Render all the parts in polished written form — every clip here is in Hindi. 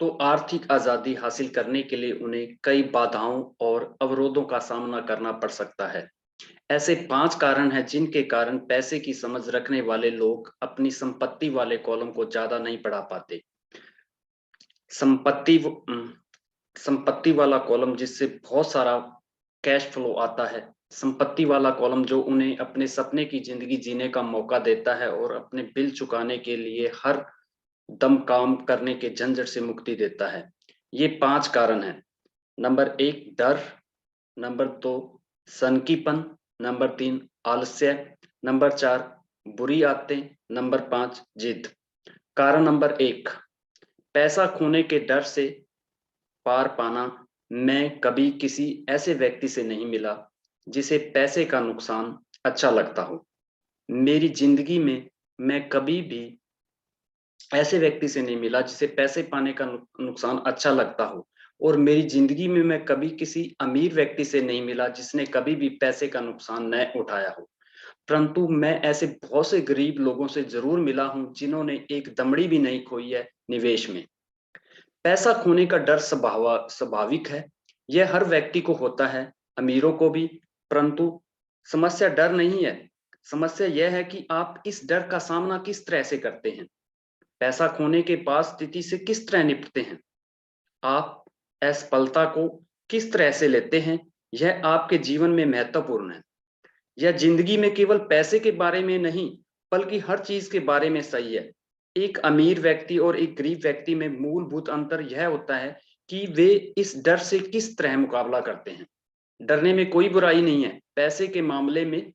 तो आर्थिक आजादी हासिल करने के लिए उन्हें कई बाधाओं और अवरोधों का सामना करना पड़ सकता है। ऐसे 5 कारण हैं जिनके कारण पैसे की समझ रखने वाले लोग अपनी संपत्ति वाले कॉलम को ज़्यादा नहीं पढ़ा पाते। संपत्ति संपत्ति वाला कॉलम जिससे बहुत सारा कैश फ्लो आता है। संपत्ति वाला कॉलम जो उन्हें अपने सपने की ज़िंदगी जीने का मौका देता है और अपने बिल चुकाने के लिए हर दम काम करने के झंझट से मुक्ति देता है। ये 5 कारण हैं। नंबर 1 डर, नंबर 2 सनकीपन, नंबर 3 आलस्य, नंबर 4 बुरी आदतें, नंबर 5 जिद। कारण नंबर 1 पैसा खोने के डर से पार पाना। मैं कभी किसी ऐसे व्यक्ति से नहीं मिला जिसे पैसे का नुकसान अच्छा लगता हो। मेरी जिंदगी में मैं कभी भी ऐसे व्यक्ति से नहीं मिला जिसे पैसे पाने का नुकसान अच्छा लगता हो, और मेरी जिंदगी में मैं कभी किसी अमीर व्यक्ति से नहीं मिला जिसने कभी भी पैसे का नुकसान न उठाया हो। परंतु मैं ऐसे बहुत से गरीब लोगों से जरूर मिला हूं जिन्होंने एक दमड़ी भी नहीं खोई है निवेश में। पैसा खोने का डर स्वाभाविक है। यह हर व्यक्ति को होता है, अमीरों को भी। परंतु समस्या डर नहीं है। समस्या यह है कि आप इस डर का सामना किस तरह से करते हैं। पैसा खोने के बाद स्थिति से किस तरह निपटते हैं। आप असफलता को किस तरह से लेते हैं, यह आपके जीवन में महत्वपूर्ण है। यह जिंदगी में केवल पैसे के बारे में नहीं, बल्कि हर चीज के बारे में सही है। एक अमीर व्यक्ति और एक गरीब व्यक्ति में मूलभूत अंतर यह होता है कि वे इस डर से किस तरह मुकाबला करते हैं। डरने में कोई बुराई नहीं है। पैसे के मामले में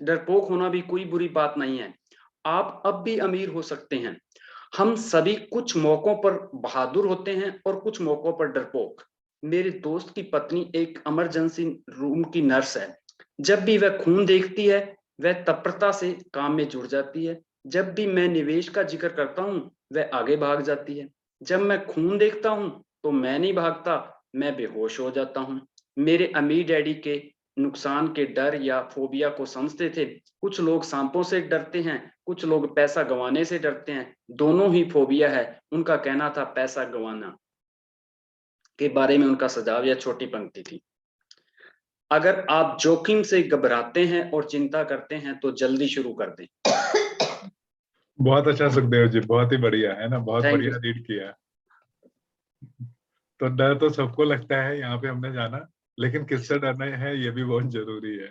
डरपोक होना भी कोई बुरी बात नहीं है। आप अब भी अमीर हो सकते हैं। हम सभी कुछ मौकों पर बहादुर होते हैं और कुछ मौकों पर डरपोक। मेरे दोस्त की पत्नी एक इमरजेंसी रूम की नर्स है। जब भी वह खून देखती है, वह तत्परता से काम में जुड़ जाती है। जब भी मैं निवेश का जिक्र करता हूँ, वह आगे भाग जाती है। जब मैं खून देखता हूँ तो मैं नहीं भागता, मैं बेहोश हो जाता हूँ। मेरे अमीर डैडी के नुकसान के डर या फोबिया को समझते थे। कुछ लोग सांपों से डरते हैं, कुछ लोग पैसा गंवाने से डरते हैं। दोनों ही फोबिया है। उनका कहना था पैसा गंवाना के बारे में उनका सुझाव या छोटी पंक्ति थी। अगर आप जोखिम से घबराते हैं और चिंता करते हैं तो जल्दी शुरू कर दें। बहुत अच्छा सुखदेव जी, बहुत ही बढ़िया है ना, बहुत थैंक यू। बढ़िया रीड किया। तो डर तो सबको लगता है, यहाँ पे हमने जाना, लेकिन किससे डरना है ये भी बहुत जरूरी है।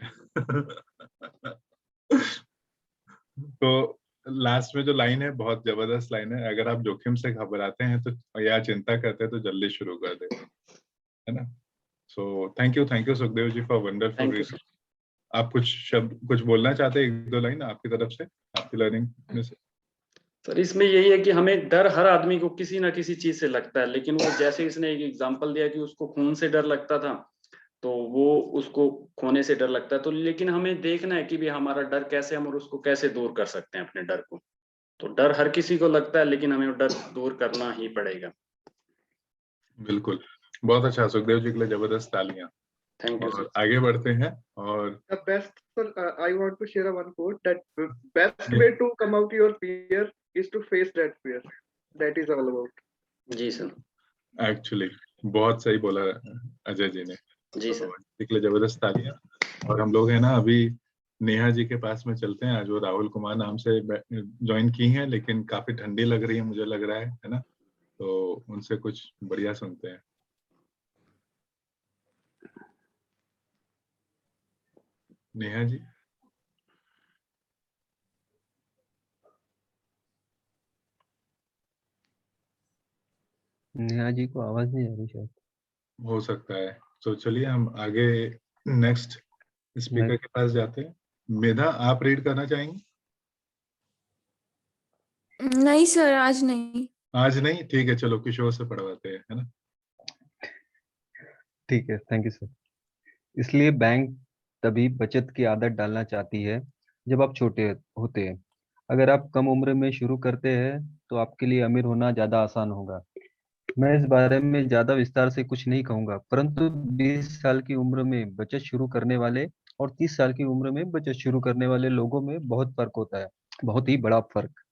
तो लास्ट में जो लाइन है बहुत जबरदस्त लाइन है, अगर आप जोखिम से घबराते हैं तो या चिंता करते हैं तो जल्दी शुरू कर दे, है ना। So thank you Sukhdev ji for wonderful thank you read. Sir. आप कुछ शब्द कुछ बोलना चाहते हैं, एक दो लाइन आपकी तरफ से, आपकी लर्निंग में से? सर इसमें यही है कि हमें डर हर आदमी को किसी ना किसी चीज से लगता है, लेकिन वो जैसे इसने एक एग्जांपल दिया कि उसको खून से डर लगता था, तो वो उसको खोने से डर लगता है। तो लेकिन हमें देखना है कि भी हमारा डर कैसे, हम और उसको कैसे दूर कर सकते हैं अपने डर को। तो डर हर किसी को लगता है, लेकिन हमें वो डर दूर करना ही पड़ेगा। बिल्कुल, बहुत अच्छा, सुखदेव जी के लिए जबरदस्त तालियां। थैंक यू और सर। आगे बढ़ते हैं। और The best, sir, I want to share one quote that the best way to come out your fear is to face that fear. That is all about. जी सर। एक्चुअली बहुत सही बोला अजय जी ने। जी तो सर। इसके लिए जबरदस्त तालियां। और हम लोग है ना अभी नेहा जी के पास में चलते हैं। आज वो राहुल कुमार नाम से ज्वाइन की हैं, लेकिन काफी ठंडी लग रही है, मुझे लग रहा है ना। तो उनसे कुछ बढ़िया सुनते हैं। नेहा जी। नेहा जी को आवाज नहीं आ रही शायद। हो सकता है। तो चलिए हम आगे नेक्स्ट स्पीकर के पास जाते हैं। मेधा, आप रीड करना चाहेंगे? नहीं सर, आज नहीं। आज नहीं, ठीक है, चलो किशोर से पढ़वाते हैं, है ना। ठीक है, थैंक यू सर। इसलिए बैंक तभी बचत की आदत डालना चाहती है जब आप छोटे होते हैं। अगर आप कम उम्र में शुरू करते हैं तो आपके लिए अमीर होना ज्यादा आसान होगा। मैं इस बारे में ज्यादा विस्तार से कुछ नहीं कहूंगा, परंतु 20 साल की उम्र में बचत शुरू करने वाले और 30 साल की उम्र में बचत शुरू करने वाले लोगों में बहुत फर्क होता है, बहुत ही बड़ा फर्क।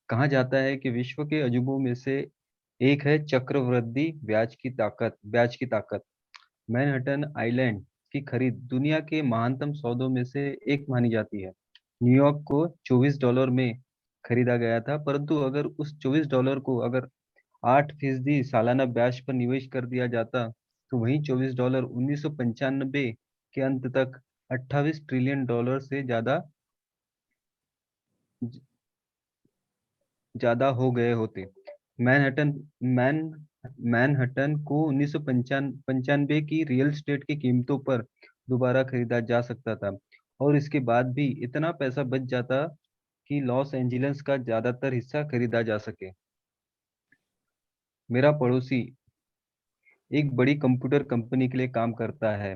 कहा जाता है कि विश्व के अजूबों में से एक है चक्रवृद्धि ब्याज की ताकत। मैनहट्टन आइलैंड की खरीद दुनिया के महानतम सौदों में से एक मानी जाती है। न्यूयॉर्क को $24 में खरीदा गया था, परंतु अगर उस $24 को अगर 8% सालाना ब्याज पर निवेश कर दिया जाता तो वही $24 $1995 के अंत तक $28 ट्रिलियन से ज्यादा हो गए होते। मैनहट्टन मैन मैनहट्टन को 1995 की रियल एस्टेट की कीमतों पर दोबारा खरीदा जा सकता था, और इसके बाद भी इतना पैसा बच जाता कि लॉस एंजिल्स का ज्यादातर हिस्सा खरीदा जा सके। मेरा पड़ोसी एक बड़ी कंप्यूटर कंपनी के लिए काम करता है।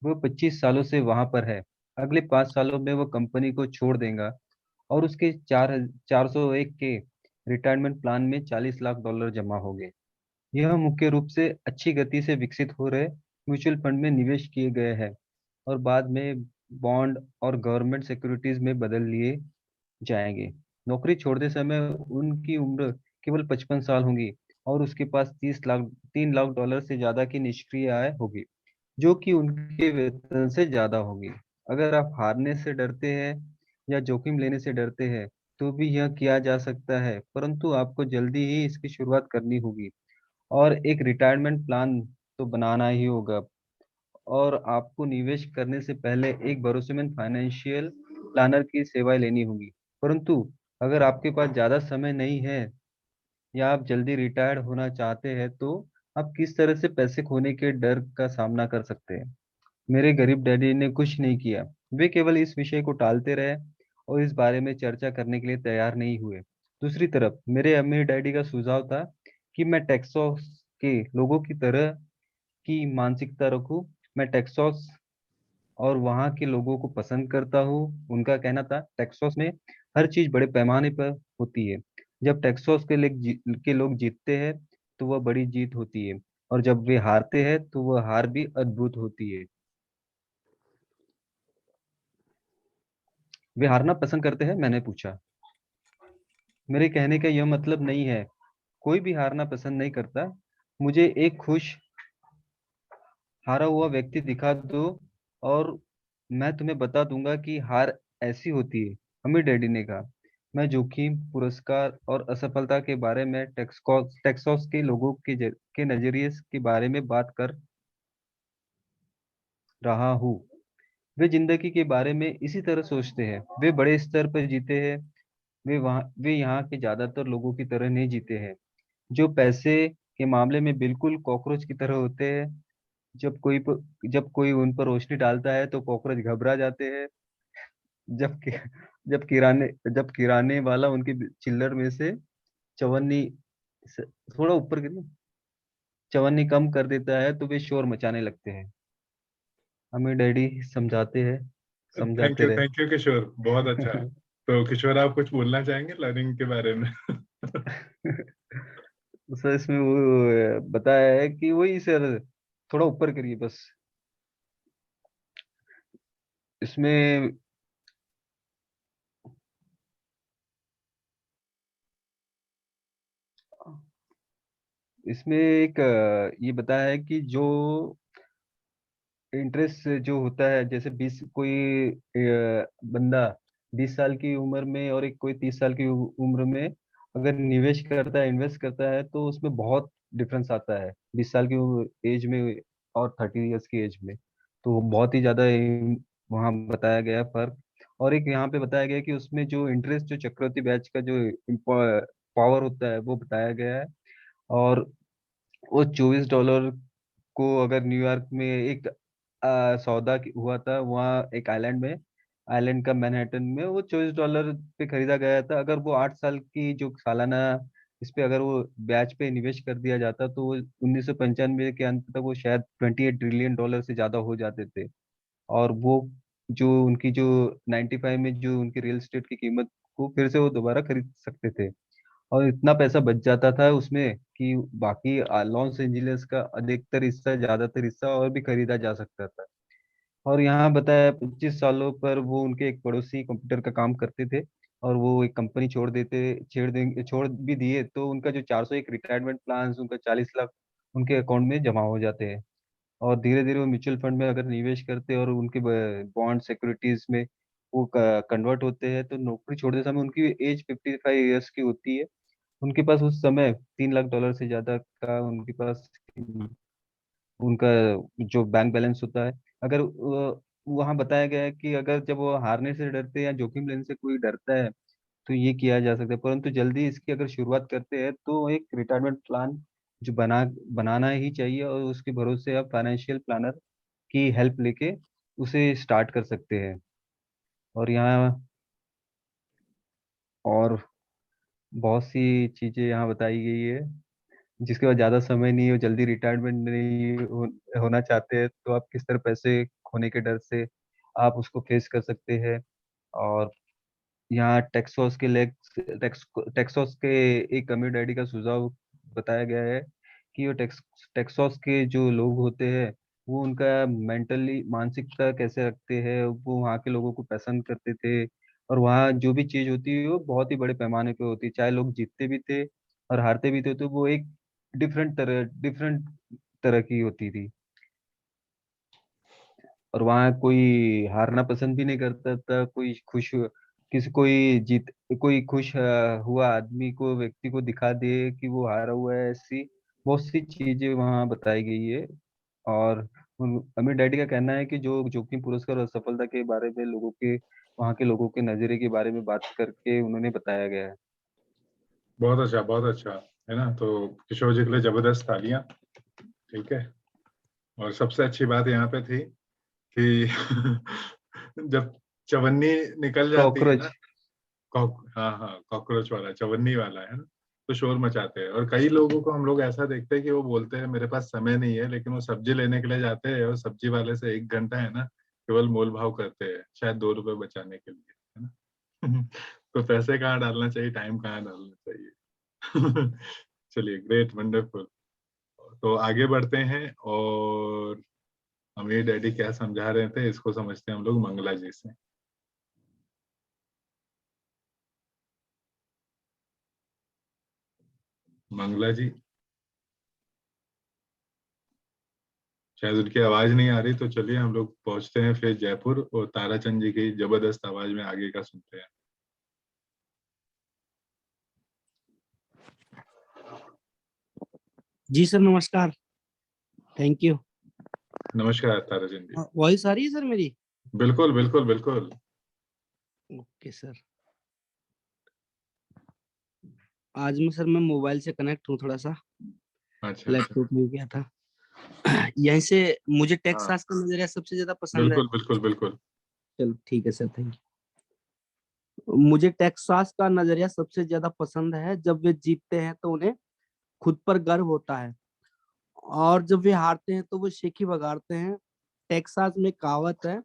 वह 25 सालों से वहां पर है। अगले 5 सालों में वह कंपनी को छोड़ देगा और उसके 401 के रिटायरमेंट प्लान में $40 लाख जमा होंगे। यह मुख्य रूप से अच्छी गति से विकसित हो रहे म्यूचुअल फंड में निवेश किए गए हैं और बाद में बॉन्ड और गवर्नमेंट सिक्योरिटीज में बदल लिए जाएंगे। नौकरी छोड़ते समय उनकी उम्र केवल 55 साल होगी और उसके पास 3 लाख डॉलर से ज्यादा की निष्क्रिय आय होगी, जो कि उनके वेतन से ज्यादा होगी। अगर आप हारने से डरते हैं या जोखिम लेने से डरते हैं तो भी यह किया जा सकता है, परंतु आपको जल्दी ही इसकी शुरुआत करनी होगी और एक रिटायरमेंट प्लान तो बनाना ही होगा। और आपको निवेश करने से पहले एक भरोसेमंद फाइनेंशियल प्लानर की सेवाएं लेनी होगी। परंतु अगर आपके पास ज्यादा समय नहीं है या आप जल्दी रिटायर्ड होना चाहते हैं तो आप किस तरह से पैसे खोने के डर का सामना कर सकते हैं? मेरे गरीब डैडी ने कुछ नहीं किया। वे केवल इस विषय को टालते रहे और इस बारे में चर्चा करने के लिए तैयार नहीं हुए। दूसरी तरफ मेरे अमीर डैडी का सुझाव था कि मैं टेक्सास के लोगों की तरह की मानसिकता रखूं। मैं टेक्सास और वहाँ के लोगों को पसंद करता हूँ। उनका कहना था, टेक्सास में हर चीज बड़े पैमाने पर होती है। जब टेक्सास के लोग जीतते हैं तो वह बड़ी जीत होती है, और जब वे हारते हैं तो वह हार भी अद्भुत होती है। वे हारना पसंद करते हैं? मैंने पूछा। मेरे कहने का यह मतलब नहीं है। कोई भी हारना पसंद नहीं करता। मुझे एक खुश हारा हुआ व्यक्ति दिखा दो और मैं तुम्हें बता दूंगा कि हार ऐसी होती है। अमीर डैडी ने कहा। मैं जोखिम, पुरस्कार और असफलता के बारे में टेक्सास के लोगों के नजरिए के बारे में बात कर रहा हूँ। वे जिंदगी के बारे में इसी तरह सोचते हैं। वे बड़े स्तर पर जीते हैं। वे यहाँ के ज्यादातर लोगों की तरह नहीं जीते हैं, जो पैसे के मामले में बिल्कुल कॉकरोच की तरह होते हैं। जब कोई उन पर रोशनी डालता है तो कॉकरोच घबरा जाते हैं। जब कि, जब किराने वाला उनके चिल्लर में से चवन्नी से- थोड़ा ऊपर गिर चवन्नी कम कर देता है तो वे शोर मचाने लगते हैं। हमें डैडी समझाते रहे। थैंक यू किशोर, बहुत अच्छा। तो किशोर, आप कुछ बोलना चाहेंगे लर्निंग के बारे में? सर इसमें वो बताया है कि वही सर, थोड़ा ऊपर करिए बस। इसमें इसमें एक ये बताया है कि जो इंटरेस्ट जो होता है, जैसे 20 कोई बंदा 20 साल की उम्र में और एक कोई 30 साल की उम्र में अगर निवेश करता है, इन्वेस्ट करता है, तो उसमें बहुत डिफरेंस आता है 20 साल की एज में और 30 इयर्स की एज में। तो बहुत ही ज्यादा वहाँ बताया गया है फर्क। और एक यहाँ पे बताया गया है कि उसमें जो इंटरेस्ट, जो चक्रवृद्धि ब्याज का जो पावर होता है वो बताया गया है। और वो $24 को अगर न्यूयॉर्क में एक हुआ था वहाँ एक आइलैंड में, आइलैंड का मैनहट्टन में, वो $24 पे खरीदा गया था। अगर वो 8 साल की जो सालाना इस पे अगर वो ब्याज पे निवेश कर दिया जाता तो वो 1995 के अंत तक वो शायद $28 ट्रिलियन से ज्यादा हो जाते थे। और वो जो उनकी जो 95 में जो उनकी रियल एस्टेट की कीमत को फिर से वो दोबारा खरीद सकते थे। और इतना पैसा बच जाता था उसमें कि बाकी लॉस एंजिल्स का अधिकतर हिस्सा, ज्यादातर हिस्सा और भी खरीदा जा सकता था। और यहाँ बताया 25 सालों पर वो उनके एक पड़ोसी कंप्यूटर का काम करते थे और वो एक कंपनी छोड़ भी दिए, तो उनका जो 401 रिटायरमेंट प्लान, उनका 40 लाख उनके अकाउंट में जमा हो जाते हैं। और धीरे धीरे वो म्यूचुअल फंड में अगर निवेश करते हैं और उनके बॉन्ड सिक्योरिटीज में वो कन्वर्ट होते हैं, तो नौकरी छोड़ते समय उनकी एज 55 ईयर्स की होती है। उनके पास उस समय $3 लाख से ज्यादा का उनके पास उनका जो बैंक बैलेंस होता है। अगर वहाँ बताया गया है कि अगर जब वो हारने से डरते हैं या जोखिम लेने से कोई डरता है, तो ये किया जा सकता है। परंतु जल्दी इसकी अगर शुरुआत करते हैं तो एक रिटायरमेंट प्लान जो बनाना ही चाहिए, और उसके भरोसे आप फाइनेंशियल प्लानर की हेल्प लेके उसे स्टार्ट कर सकते हैं। और यहाँ और बहुत सी चीजें यहाँ बताई गई है, जिसके बाद ज्यादा समय नहीं हो, जल्दी रिटायरमेंट नहीं होना चाहते हैं, तो आप किस तरह पैसे खोने के डर से आप उसको फेस कर सकते हैं। और यहाँ टेक्सास के एक अमीर डैडी का सुझाव बताया गया है कि वो टेक्सास के जो लोग होते हैं, वो उनका मेंटली मानसिकता कैसे रखते हैं, वो वहाँ के लोगों को पसंद करते थे। और वहाँ जो भी चीज होती है वो बहुत ही बड़े पैमाने पे होती है, चाहे लोग जीतते भी थे और हारते भी थे, तो वो एक डिफरेंट तरह की होती थी। और वहाँ कोई हारना पसंद भी नहीं करता था। कोई खुश किसी कोई जीत कोई खुश हुआ आदमी को व्यक्ति को दिखा दे कि वो हारा हुआ है, ऐसी बहुत सी चीजें वहाँ बताई गई है। और अमीर डैडी का कहना है कि जो जोखिम पुरस्कार और सफलता के बारे में वहाँ के लोगों के नजरिए के बारे में बात करके उन्होंने बताया गया है। बहुत अच्छा, बहुत अच्छा। है ना, तो किशोर जी के लिए जबरदस्त तालियां। ठीक है। और सबसे अच्छी बात यहाँ पे थी कि जब चवन्नी निकल जाती है कॉकरोच। ना, हाँ हाँ, कॉकरोच वाला, चवन्नी वाला, है ना, तो शोर मचाते हैं। और कई लोगों को हम लोग ऐसा देखते हैं कि वो बोलते हैं मेरे पास समय नहीं है, लेकिन वो सब्जी लेने के लिए जाते हैं और सब्जी वाले से 1 घंटा, है ना, केवल मोल भाव करते हैं, शायद 2 रुपए बचाने के लिए, है ना। तो पैसे कहाँ डालना चाहिए, टाइम कहाँ डालना चाहिए। चलिए, ग्रेट, वंडरफुल। तो आगे बढ़ते हैं, और अमीर डैडी क्या समझा रहे थे इसको समझते हैं हम लोग मंगला जी से। मंगला जी, शायद उनकी आवाज नहीं आ रही, तो चलिए हम लोग पहुंचते हैं फिर जयपुर, और ताराचंद जी की जबरदस्त आवाज में आगे का सुनते हैं। जी सर, नमस्कार। Thank you. नमस्कार ताराचंद जी। वॉइस आ रही है सर मेरी? बिल्कुल बिल्कुल बिल्कुल। Okay sir. आज मैं मोबाइल से कनेक्ट हूँ थोड़ा सा, अच्छा, लैपटॉप में गया था। यहीं से मुझे टेक्सास का नजरिया सबसे ज्यादा पसंद है। बिल्कुल बिल्कुल बिल्कुल। चलो ठीक है सर, थैंक यू। मुझे टेक्सास का नजरिया सबसे ज्यादा पसंद है। जब वे जीतते हैं तो उन्हें खुद पर गर्व होता है, और जब वे हारते हैं तो वो शेखी बगाड़ते हैं। टेक्सास में कहावत है,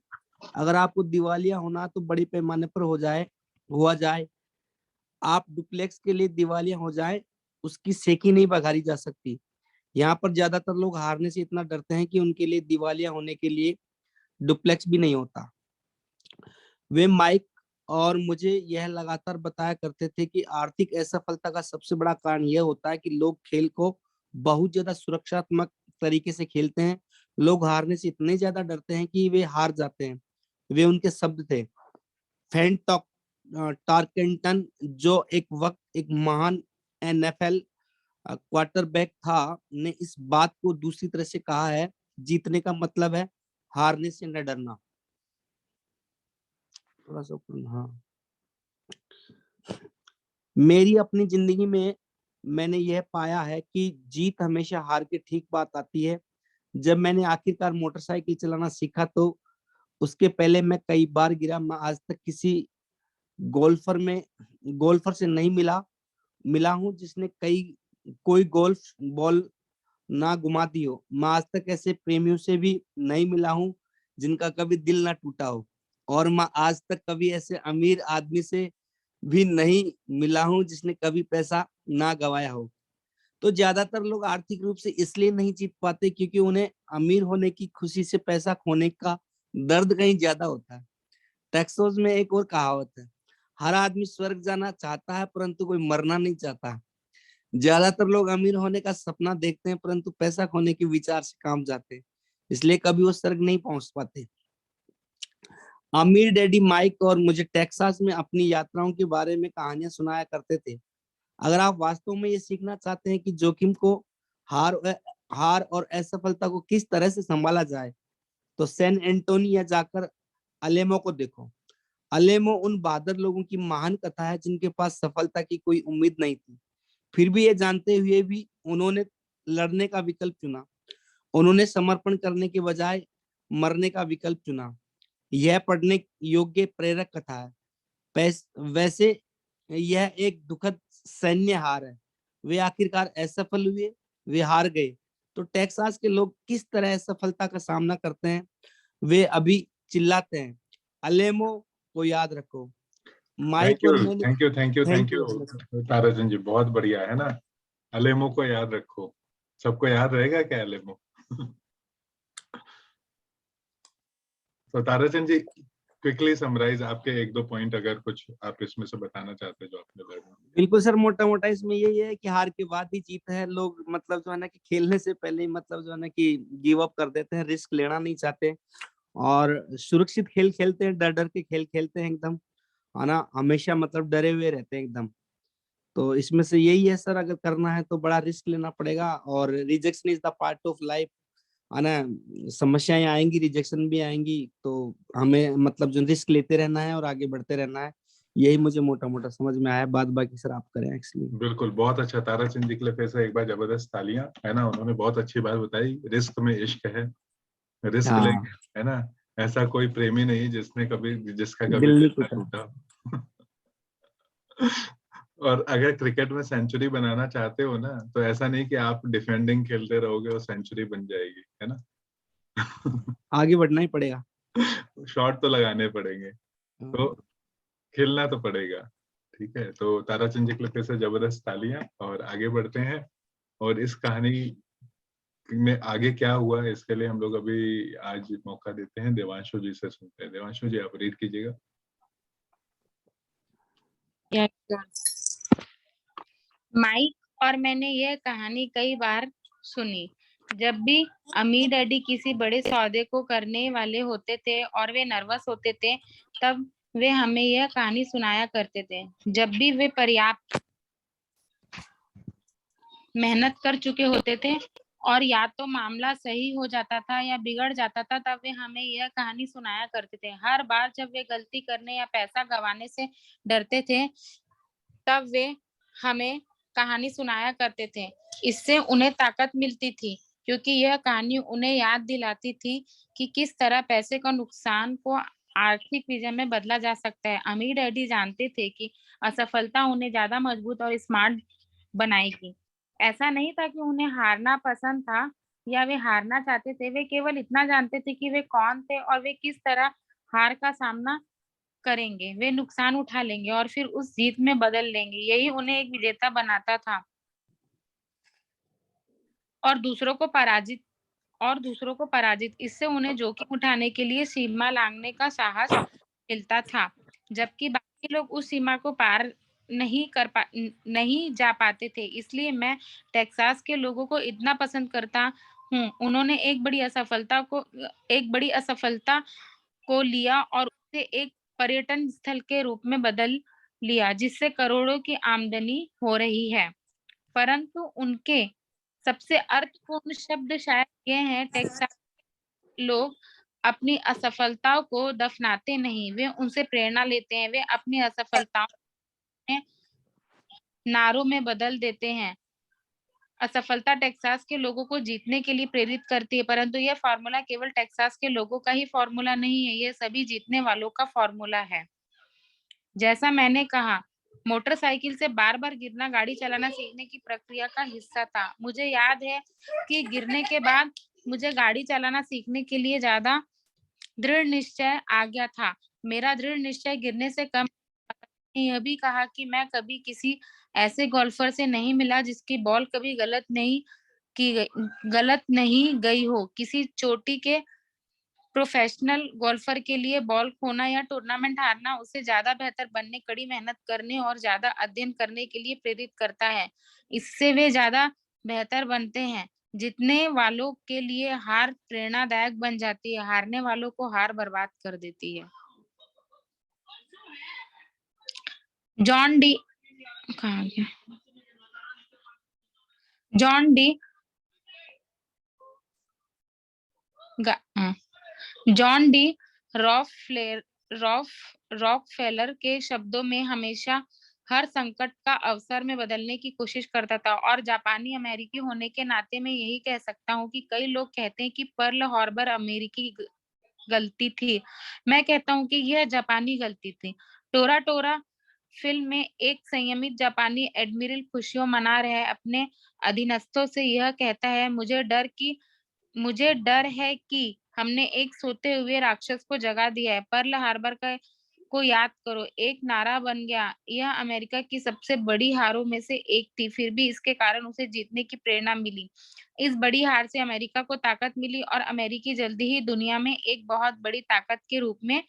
अगर आपको दिवालिया होना तो बड़ी पैमाने पर हुआ जाए। आप डुप्लेक्स के लिए दिवालिया हो जाए, उसकी सेकी नहीं बघारी जा सकती। यहाँ पर ज्यादातर लोग हारने से इतना डरते हैं कि उनके लिए दिवालिया होने के लिए डुप्लेक्स भी नहीं होता। वे माइक और मुझे यह लगातार बताया करते थे कि आर्थिक असफलता का सबसे बड़ा कारण यह होता है कि लोग खेल को बहुत ज्यादा सुरक्षात्मक तरीके से खेलते हैं। लोग हारने से इतने ज्यादा डरते हैं कि वे हार जाते हैं। वे उनके शब्द थे। फैन टार्केंटन, जो एक वक्त एक महान एनएफएल क्वार्टरबैक था, ने इस बात को दूसरी तरह से कहा है, जीतने का मतलब है हारने से न डरना। थोड़ा सा हाँ। मेरी अपनी जिंदगी में मैंने यह पाया है कि जीत हमेशा हार के ठीक बात आती है। जब मैंने आखिरकार मोटरसाइकिल चलाना सीखा तो उसके पहले मैं कई बार गिरा। मैं आज तक किसी गोल्फर से नहीं मिला हूँ जिसने कोई गोल्फ बॉल ना घुमा दी हो। मैं आज तक ऐसे प्रेमियों से भी नहीं मिला हूँ जिनका कभी दिल ना टूटा हो। और मैं आज तक कभी ऐसे अमीर आदमी से भी नहीं मिला हूँ जिसने कभी पैसा ना गवाया हो। तो ज्यादातर लोग आर्थिक रूप से इसलिए नहीं जीत पाते क्योंकि उन्हें अमीर होने की खुशी से पैसा खोने का दर्द कहीं ज्यादा होता है। टेक्सास में एक और कहावत है, हर आदमी स्वर्ग जाना चाहता है परंतु कोई मरना नहीं चाहता। ज्यादातर लोग अमीर होने का सपना देखते हैं परंतु पैसा खोने के विचार से काम जाते हैं, इसलिए कभी वो स्वर्ग नहीं पहुंच पाते। अमीर डैडी माइक और मुझे टेक्सास में अपनी यात्राओं के बारे में कहानियां सुनाया करते थे। अगर आप वास्तव में ये सीखना चाहते हैं कि जोखिम को, हार और असफलता को किस तरह से संभाला जाए, तो सैन एंटोनियो जाकर अलेमो को देखो। अलेमो उन बहादुर लोगों की महान कथा है जिनके पास सफलता की कोई उम्मीद नहीं थी, फिर भी ये जानते हुए भी उन्होंने लड़ने का विकल्प चुना। उन्होंने समर्पण करने के बजाय मरने का विकल्प चुना। यह पढ़ने योग्य प्रेरक कथा है। वैसे यह एक दुखद सैन्य हार है। वे आखिरकार असफल हुए, वे हार गए। तो टेक्सास के लोग किस तरह असफलता का सामना करते हैं, वे अभी चिल्लाते हैं, अलेमो को याद रखो। माइक और मैंने थैंक यू ताराचंद जी, बहुत बढ़िया है ना। अलेमो को याद रखो, सबको याद रहेगा क्या अलेमो? तो ताराचंद जी क्विकली समराइज आपके 1-2 पॉइंट अगर कुछ आप इसमें से बताना चाहते हैं जो आपने लर्न। बिल्कुल सर, मोटा मोटा इसमें यही है कि हार के बाद ही जीत है। लोग मतलब जो है ना कि खेलने से पहले ही मतलब जो है ना कि गिव अप कर देते हैं, रिस्क लेना नहीं चाहते और सुरक्षित खेल खेलते हैं, डर डर के खेल खेलते हैं एकदम, है ना, हमेशा मतलब डरे हुए रहते हैं एकदम। तो इसमें से यही है सर, अगर करना है तो बड़ा रिस्क लेना पड़ेगा और rejection is the part of life, है ना। समस्याएं आएंगी, रिजेक्शन भी आएंगी, तो हमें मतलब जो रिस्क लेते रहना है और आगे बढ़ते रहना है। यही मुझे मोटा मोटा समझ में आया। बात बाकी सर आप करें एक्चुअली। बिल्कुल, बहुत अच्छा। ताराचंद जी के लिए फिर से एक बार जबरदस्त तालियां, है ना। उन्होंने बहुत अच्छी बात बताई, रिस्क में इश्क है, रिस्क लेंगे, है ना। ऐसा कोई प्रेमी नहीं जिसका कभी दिल न टूटा। और अगर क्रिकेट में सेंचुरी बनाना चाहते हो ना, तो ऐसा नहीं कि आप डिफेंडिंग खेलते रहोगे और सेंचुरी बन जाएगी, है ना। आगे बढ़ना ही पड़ेगा, शॉट तो लगाने पड़ेंगे, तो खेलना तो पड़ेगा। ठीक है, तो ताराचंद जी के लिए फिर से जबरदस्त तालियां। और आगे बढ़ते हैं, और इस कहानी में आगे क्या हुआ इसके लिए हम लोग अभी आज मौका देते हैं देवांशु जी से। सुनते हैं, देवांशु जी आप रीड कीजिएगा। माइक और मैंने यह कहानी कई बार सुनी। जब भी अमीर डैडी किसी बड़े सौदे को करने वाले होते थे और वे नर्वस होते थे, तब वे हमें यह कहानी सुनाया करते थे। जब भी वे पर्याप्त मेहनत कर चुके होते थे और या तो मामला सही हो जाता था या बिगड़ जाता था, तब वे हमें यह कहानी सुनाया करते थे। हर बार जब वे गलती करने या पैसा गंवाने से डरते थे, तब वे हमें कहानी सुनाया करते थे। इससे उन्हें ताकत मिलती थी, क्योंकि यह कहानी उन्हें याद दिलाती थी कि किस तरह पैसे का नुकसान को आर्थिक विजय में बदला जा सकता है। अमीर डैडी जानते थे कि असफलता उन्हें ज्यादा मजबूत और स्मार्ट बनाएगी। ऐसा नहीं था कि उन्हें हारना पसंद था या वे हारना चाहते थे, वे केवल इतना जानते थे कि वे कौन थे और वे किस तरह हार का सामना करेंगे। वे नुकसान उठा लेंगे और फिर उस जीत में बदल लेंगे। यही उन्हें एक विजेता बनाता था और दूसरों को पराजित। इससे उन्हें जोखिम उठाने के लिए सीमा लांघने का साहस मिलता था, जबकि बाकी लोग उस सीमा को पार नहीं जा पाते थे। इसलिए मैं टेक्सास के लोगों को इतना पसंद करता हूँ। उन्होंने एक बड़ी असफलता को लिया और उसे एक पर्यटन स्थल के रूप में बदल लिया, जिससे करोड़ों की आमदनी हो रही है। परंतु उनके सबसे अर्थपूर्ण शब्द शायद ये हैं, टेक्सास लोग अपनी असफलताओं को दफनाते नहीं, वे उनसे प्रेरणा लेते हैं। वे अपनी असफलताओं में नारों में बदल देते हैं। असफलता टेक्सास के लोगों को जीतने के लिए प्रेरित करती है, परंतु यह फॉर्मूला केवल टेक्सास के लोगों का ही फॉर्मूला नहीं है, यह सभी जीतने वालों का फॉर्मूला है। जैसा मैंने कहा, मोटरसाइकिल से बार बार गिरना गाड़ी चलाना सीखने की प्रक्रिया का हिस्सा था। मुझे याद है कि गिरने के बाद मुझे गाड़ी चलाना सीखने के लिए ज्यादा दृढ़ निश्चय आ गया था। मेरा दृढ़ निश्चय गिरने से कम। यह भी कहा कि मैं कभी किसी ऐसे गोल्फर से नहीं मिला जिसकी बॉल कभी गलत नहीं गई हो। किसी चोटी के प्रोफेशनल गोल्फर के लिए बॉल खोना या टूर्नामेंट हारना उसे ज्यादा बेहतर बनने, कड़ी मेहनत करने और ज्यादा अध्ययन करने के लिए प्रेरित करता है। इससे वे ज्यादा बेहतर बनते हैं। जीतने वालों के लिए हार प्रेरणादायक बन जाती है, हारने वालों को हार बर्बाद कर देती है। जॉन डी कहाँ गया? John D John D Rockefeller के शब्दों में हमेशा हर संकट का अवसर में बदलने की कोशिश करता था, और जापानी अमेरिकी होने के नाते मैं यही कह सकता हूँ कि कई लोग कहते हैं कि पर्ल हार्बर अमेरिकी गलती थी। मैं कहता हूँ कि यह जापानी गलती थी। टोरा टोरा फिल्म में एक संयमित जापानी एडमिरल खुशियों मना रहे अपने अधीनस्थों से यह कहता है, मुझे डर है कि हमने एक सोते हुए राक्षस को जगा दिया है। पर्ल हार्बर को याद करो, एक नारा बन गया। यह अमेरिका की सबसे बड़ी हारों में से एक थी, फिर भी इसके कारण उसे जीतने की प्रेरणा मिली। इस बड़ी हार से अमेरिका को ताकत मिली और अमेरिकी जल्दी ही दुनिया में एक बहुत बड़ी ताकत के रूप में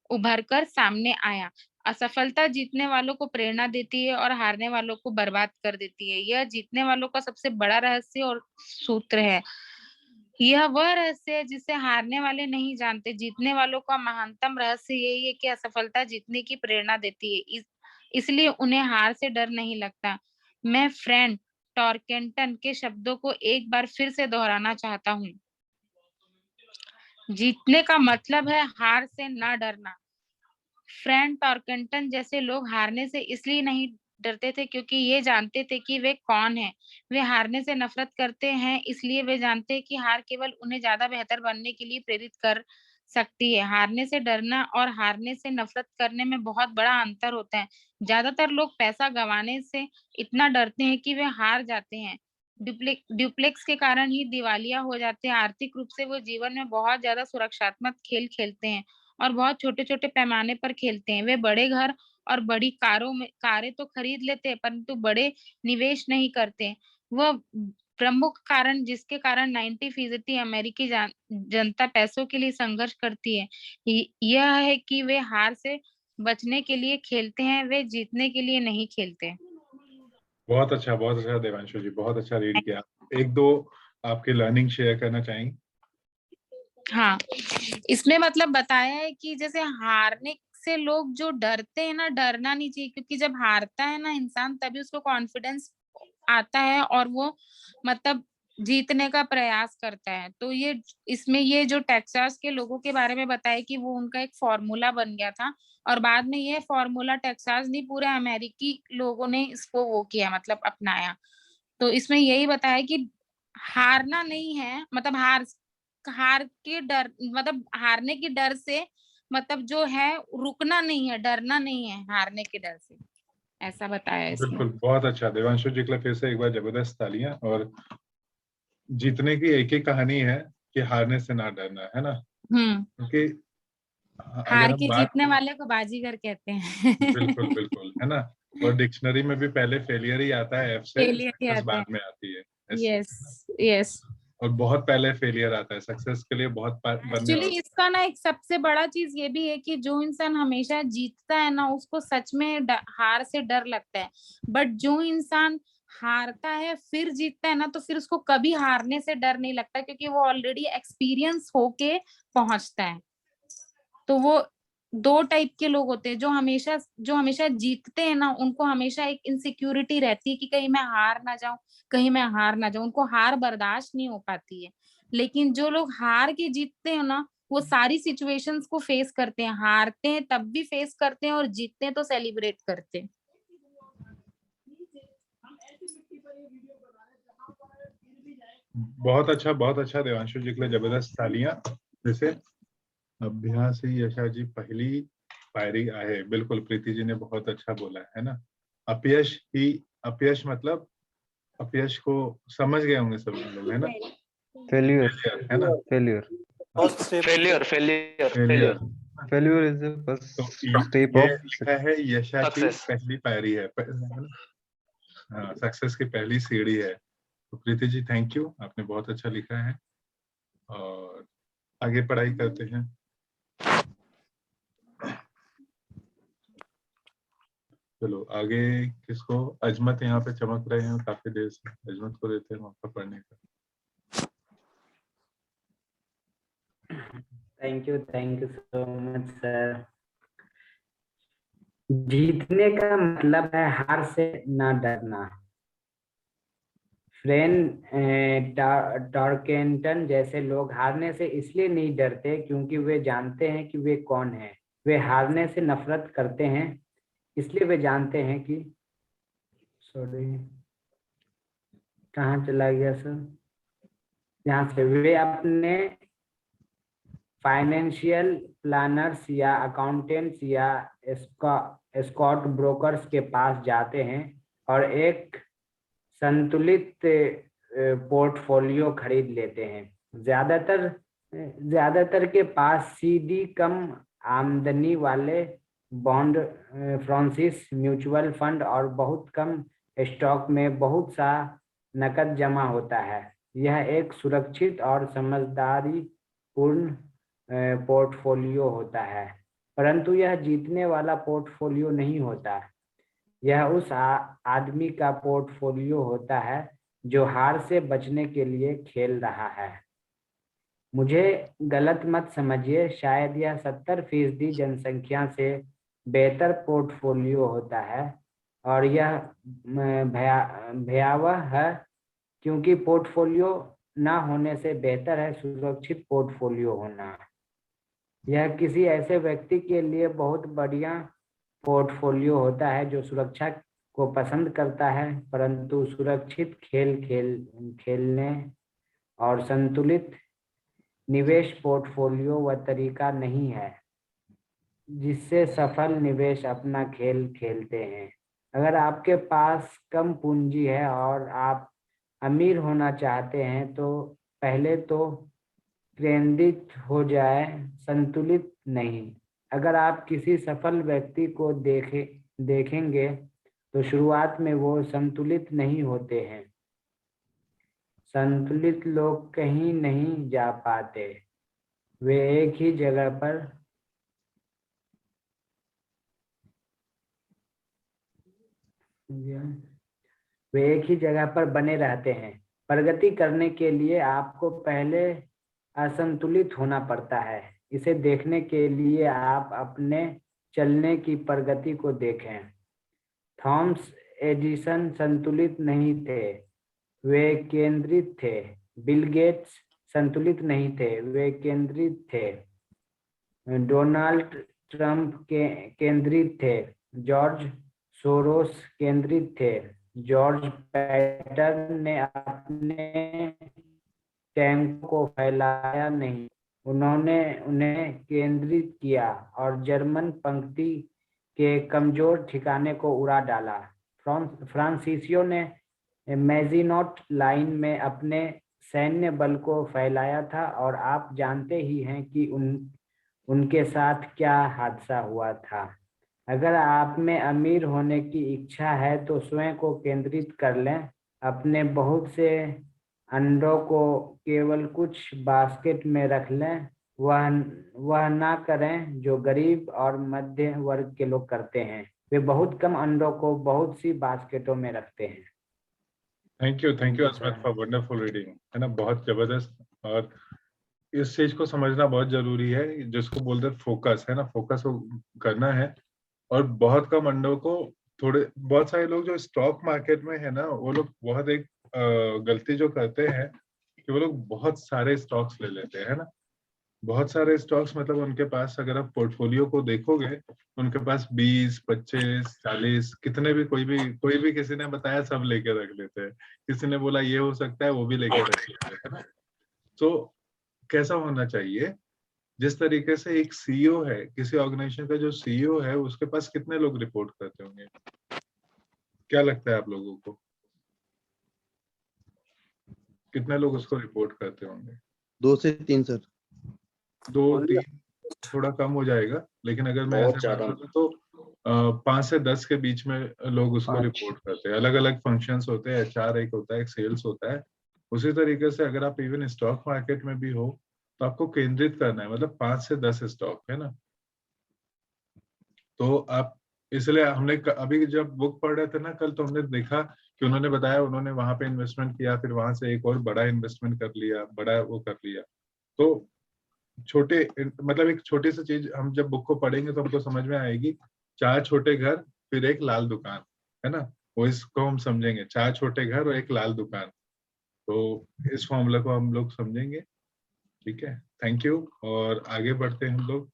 उभरकर सामने आया। असफलता जीतने वालों को प्रेरणा देती है और हारने वालों को बर्बाद कर देती है। यह जीतने वालों का सबसे बड़ा रहस्य और सूत्र है। यह वह रहस्य है जिसे हारने वाले नहीं जानते। जीतने वालों का महानतम रहस्य यही है कि असफलता जीतने की प्रेरणा देती है, इसलिए उन्हें हार से डर नहीं लगता। मैं फ्रैंक टॉरकेंटन के शब्दों को एक बार फिर से दोहराना चाहता हूँ। जीतने का मतलब है हार से न डरना। फ्रैंक टॉरकेंटन जैसे लोग हारने से इसलिए नहीं डरते थे क्योंकि ये जानते थे कि वे कौन हैं। वे हारने से नफरत करते हैं इसलिए वे जानते हैं कि हार केवल उन्हें ज्यादा बेहतर बनने के लिए प्रेरित कर सकती है। हारने से डरना और हारने से नफरत करने में बहुत बड़ा अंतर होता है। ज्यादातर लोग पैसा गंवाने से इतना डरते हैं कि वे हार जाते हैं। ड्यूप्लेक्स के कारण ही दिवालिया हो जाते हैं। आर्थिक रूप से वो जीवन में बहुत ज्यादा सुरक्षात्मक खेल खेलते हैं और बहुत छोटे छोटे पैमाने पर खेलते हैं। वे बड़े घर और बड़ी कारें तो खरीद लेते हैं परंतु बड़े निवेश नहीं करते। वह प्रमुख कारण जिसके कारण 90% अमेरिकी जनता पैसों के लिए संघर्ष करती है यह है कि वे हार से बचने के लिए खेलते हैं, वे जीतने के लिए नहीं खेलते। बहुत अच्छा देवांशु जी, बहुत अच्छा रीड किया। एक दो आपके लर्निंग शेयर करना चाहेंगे? हाँ, इसमें मतलब बताया है कि जैसे हारने से लोग जो डरते हैं ना, डरना नहीं चाहिए क्योंकि जब हारता है ना इंसान तभी उसको कॉन्फिडेंस आता है और वो मतलब जीतने का प्रयास करता है। तो ये इसमें ये जो टेक्सास के लोगों के बारे में बताया कि वो उनका एक फॉर्मूला बन गया था और बाद में ये फॉर्मूला टेक्सास नहीं पूरे अमेरिकी लोगों ने इसको वो किया मतलब अपनाया। तो इसमें यही बताया कि हारना नहीं है मतलब हार के डर मतलब हारने के डर से मतलब जो है रुकना नहीं है, डरना नहीं है हारने के डर से, ऐसा बताया इसमें। बिल्कुल, बहुत अच्छा देवांशु जी के लिए फिर से एक बार जबरदस्त तालियां। और जीतने की एक ही कहानी है कि हारने से ना डरना, है ना? क्योंकि अगर हार हम के बात जीतने वाले को बाजीगर कहते हैं। बिल्कुल बिल्कुल, है ना? और डिक्शनरी में भी पहले फेलियर ही आता है, एफ से फेलियर ही सक्सेस आता है। बाद में आती है, S से, यस यस। और बहुत पहले फेलियर आता है सक्सेस के लिए। बहुत बनने एक्चुअली और इसका ना एक सबसे बड़ा चीज ये भी है कि जो इंसान हमेशा जीतता है ना उसको सच में हार से डर लगता है, बट जो इंसान हारता है फिर जीतता है ना तो फिर उसको कभी हारने से डर नहीं लगता क्योंकि वो ऑलरेडी एक्सपीरियंस होके पहुंचता है। तो वो दो टाइप के लोग होते हैं, जो हमेशा जीतते हैं ना उनको हमेशा एक इनसिक्योरिटी रहती है कि कहीं मैं हार ना जाऊं, कहीं मैं हार ना जाऊं, उनको हार बर्दाश्त नहीं हो पाती है। लेकिन जो लोग हार के जीतते हैं ना वो सारी सिचुएशंस को फेस करते हैं, हारते हैं तब भी फेस करते हैं और जीतते हैं तो सेलिब्रेट करते हैं। बहुत अच्छा देवांशु जी के लिए जबरदस्त तालियां। जैसे अभ्यास ही यशा जी पहली पायरी आहे, बिल्कुल प्रीति जी ने बहुत अच्छा बोला है ना? अपयश मतलब अपयश को समझ गए होंगे सब लोग, है ना? फेल्यूर, है ना? Failure failure. Failure is the first तो स्टेप ये ऑफ लिखा है यशा की पहली पायरी है ना? हाँ, सक्सेस की पहली सीढ़ी है। तो प्रीति जी थैंक यू, आपने बहुत अच्छा लिखा है। और आगे पढ़ाई करते हैं। चलो आगे किसको, अजमत यहाँ पे चमक रहे हैं काफी देर से, अजमत को देते हैं मौका पढ़ने का। Thank you so much sir. जीतने का मतलब है हार से ना डरना। टॉर्केंटन जैसे लोग हारने से इसलिए नहीं डरते क्योंकि वे जानते हैं कि वे कौन हैं। वे हारने से नफरत करते हैं इसलिए वे जानते हैं कि, सॉरी कहाँ चला गया सर, यहाँ से, वे अपने फाइनेंशियल प्लानर्स या अकाउंटेंट्स या स्कॉट ब्रोकर्स के पास जाते हैं और एक संतुलित पोर्टफोलियो खरीद लेते हैं। ज्यादातर के पास सीडी कम आमदनी वाले बॉन्ड, फ्रांसिस म्यूचुअल फंड और बहुत कम स्टॉक में बहुत सा नकद जमा होता है। यह एक सुरक्षित और समझदारी पूर्ण पोर्टफोलियो होता है, परंतु यह जीतने वाला पोर्टफोलियो नहीं होता। यह उस आदमी का पोर्टफोलियो होता है जो हार से बचने के लिए खेल रहा है। मुझे गलत मत समझिए, शायद यह 70% जनसंख्या से बेहतर पोर्टफोलियो होता है और यह भयावह है क्योंकि पोर्टफोलियो ना होने से बेहतर है सुरक्षित पोर्टफोलियो होना। यह किसी ऐसे व्यक्ति के लिए बहुत बढ़िया पोर्टफोलियो होता है जो सुरक्षा को पसंद करता है परंतु सुरक्षित खेलने और संतुलित निवेश पोर्टफोलियो वह तरीका नहीं है जिससे सफल निवेश अपना खेल खेलते हैं। अगर आपके पास कम पूंजी है और आप अमीर होना चाहते हैं तो पहले तो केंद्रित हो जाए, संतुलित नहीं। अगर आप किसी सफल व्यक्ति को देखेंगे तो शुरुआत में वो संतुलित नहीं होते हैं। संतुलित लोग कहीं नहीं जा पाते, वे एक ही जगह पर बने रहते हैं। प्रगति करने के लिए आपको पहले असंतुलित होना पड़ता है। इसे देखने के लिए आप अपने चलने की प्रगति को देखें। थॉमस एडिसन संतुलित नहीं थे, वे केंद्रित थे। बिल गेट्स संतुलित नहीं थे, वे केंद्रित थे। डोनाल्ड ट्रंप केंद्रित थे। जॉर्ज सोरोस केंद्रित थे। जॉर्ज पैटर्न ने अपने टैंक को फैलाया नहीं, उन्होंने उन्हें केंद्रित किया और जर्मन पंक्ति के कमजोर ठिकाने को उड़ा डाला। फ्रांसीसियो ने मैजिनॉट लाइन में अपने सैन्य बल को फैलाया था और आप जानते ही हैं कि उनके साथ क्या हादसा हुआ था। अगर आप में अमीर होने की इच्छा है तो स्वयं को केंद्रित कर लें। अपने बहुत से अंडों को केवल कुछ बास्केट में रख लें। वह ना करें जो गरीब और मध्य वर्ग के लोग करते हैं, वे बहुत कम अंडों को बहुत सी बास्केटों में रखते हैं। Thank you Azmat for wonderful reading, है ना, बहुत जबरदस्त। और इस चीज को समझना बहुत जरूरी है जिसको बोलते हैं फोकस, है ना, फोकस करना है। और बहुत कम अंडों को, बहुत सारे लोग जो स्टॉक मार्केट में है ना, वो लोग बहुत एक गलती जो करते हैं कि वो लोग बहुत सारे स्टॉक्स ले लेते हैं, है ना। बहुत सारे स्टॉक्स मतलब उनके पास, अगर आप पोर्टफोलियो को देखोगे उनके पास 20, 25, 40 कितने भी, कोई भी किसी ने बताया सब लेके रख लेते हैं। किसी ने बोला ये हो सकता है, वो भी लेके रख लेते हैं, है ना। तो कैसा होना चाहिए, जिस तरीके से एक सीईओ है, किसी ऑर्गेनाइजेशन का जो सीईओ है, उसके पास कितने लोग रिपोर्ट करते होंगे, क्या लगता है आप लोगों को? कितने लोग उसको रिपोर्ट करते होंगे? 2 से 3 सर। 2-3 थोड़ा कम हो जाएगा, लेकिन अगर मैं ऐसे बात करूं तो 5 से 10 के बीच में लोग उसको रिपोर्ट करते हैं। अलग अलग फंक्शंस होते हैं, HR एक होता है, एक सेल्स होता है। उसी तरीके से अगर आप इवन स्टॉक मार्केट में भी हो तो आपको केंद्रित करना है, मतलब 5 से 10 स्टॉक, है ना। तो आप, इसलिए हमने अभी जब बुक पढ़ रहे थे ना कल, तो हमने देखा कि उन्होंने बताया उन्होंने वहां पे इन्वेस्टमेंट किया, फिर वहां से एक और बड़ा इन्वेस्टमेंट कर लिया, बड़ा वो कर लिया। तो छोटे, मतलब एक छोटी सी चीज हम जब बुक को पढ़ेंगे तो हमको समझ में आएगी, 4 छोटे घर फिर एक लाल दुकान, है ना। वो इसको हम समझेंगे, 4 छोटे घर और एक लाल दुकान। तो इस फॉर्मूला को हम लोग समझेंगे, ठीक है। थैंक यू, और आगे बढ़ते हैं हम लोग।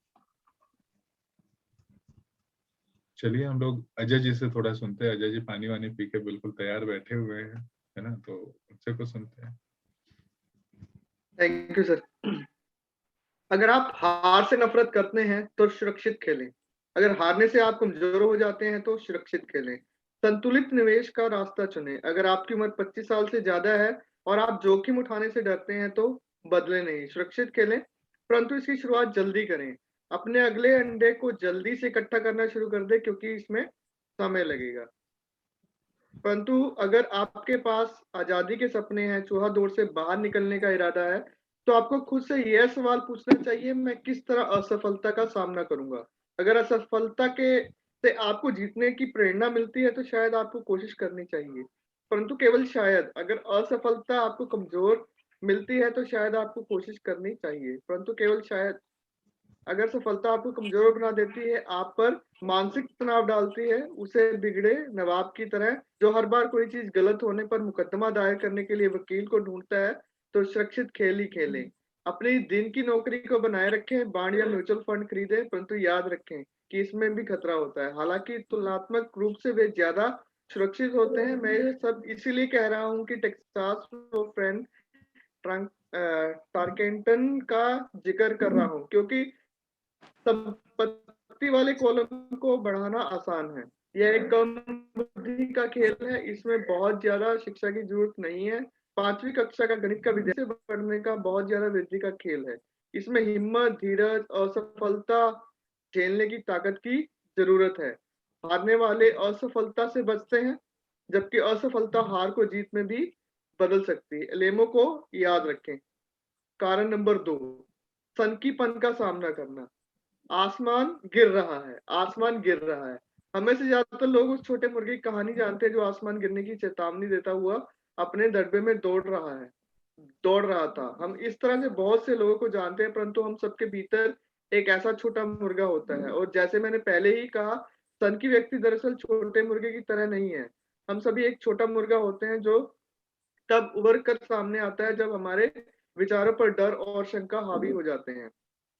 चलिए हम लोग अजय जी से थोड़ा सुनते हैं। अजय जी पानी वानी पी के बिल्कुल तैयार बैठे हुए हैं, है ना, तो उनसे कुछ सुनते हैं। Thank you sir. अगर आप हार से नफरत करते हैं तो सुरक्षित खेलें। अगर हारने से आप कमजोर हो जाते हैं तो सुरक्षित खेलें। संतुलित निवेश का रास्ता चुनें। अगर आपकी उम्र 25 साल से ज्यादा है और आप जोखिम उठाने से डरते हैं तो बदले नहीं, सुरक्षित खेलें, परंतु इसकी शुरुआत जल्दी करें। अपने अगले अंडे को जल्दी से इकट्ठा करना शुरू कर दें, क्योंकि इसमें समय लगेगा। परंतु अगर आपके पास आजादी के सपने हैं, चूहा दौड़ से बाहर निकलने का इरादा है, तो आपको खुद से यह सवाल पूछना चाहिए, मैं किस तरह असफलता का सामना करूंगा। अगर असफलता के से आपको जीतने की प्रेरणा मिलती है तो शायद आपको कोशिश करनी चाहिए, परंतु केवल शायद। अगर असफलता आपको कमजोर मिलती है तो शायद आपको कोशिश करनी चाहिए, परंतु केवल शायद। अगर सफलता आपको कमजोर बना देती है, आप पर मानसिक तनाव डालती है, उसे बिगड़े नवाब की तरह जो हर बार कोई चीज गलत होने पर मुकदमा दायर करने के लिए वकील को ढूंढता है, तो सुरक्षित खेल ही खेलें। अपनी दिन की नौकरी को बनाए रखें, बांड या म्यूचुअल फंड खरीदें, परंतु याद रखें कि इसमें भी खतरा होता है, हालांकि तुलनात्मक रूप से वे ज्यादा सुरक्षित होते हैं। मैं ये सब इसीलिए कह रहा हूँ कि टेक्सास फ्रेंड टारकेंटन का जिक्र कर रहा हूँ, क्योंकि संपत्ति वाले कॉलम को बढ़ाना आसान है। यह एक कम बुद्धि का खेल है, इसमें बहुत ज्यादा शिक्षा की जरूरत नहीं है। 5वीं कक्षा का गणित का विदेश से पढ़ने का बहुत ज्यादा वृद्धि का खेल है। इसमें हिम्मत, धीरज, असफलता झेलने की ताकत की जरूरत है। हारने वाले असफलता से बचते हैं, जबकि असफलता हार को जीत में भी बदल सकती है। लेमो को याद रखें। कारण नंबर 2, सनकीपन का सामना करना। आसमान गिर रहा है, आसमान गिर रहा है। हमें से ज्यादातर लोग उस छोटे मुर्गे की कहानी जानते हैं जो आसमान गिरने की चेतावनी देता हुआ अपने दड़बे में दौड़ रहा था। हम इस तरह से बहुत से लोगों को जानते हैं, परंतु हम सबके भीतर एक ऐसा छोटा मुर्गा होता है। और जैसे मैंने पहले ही कहा, सन की व्यक्ति दरअसल छोटे मुर्गे की तरह नहीं है। हम सभी एक छोटा मुर्गा होते हैं जो तब उभर कर सामने आता है जब हमारे विचारों पर डर और शंका हावी हो जाते हैं।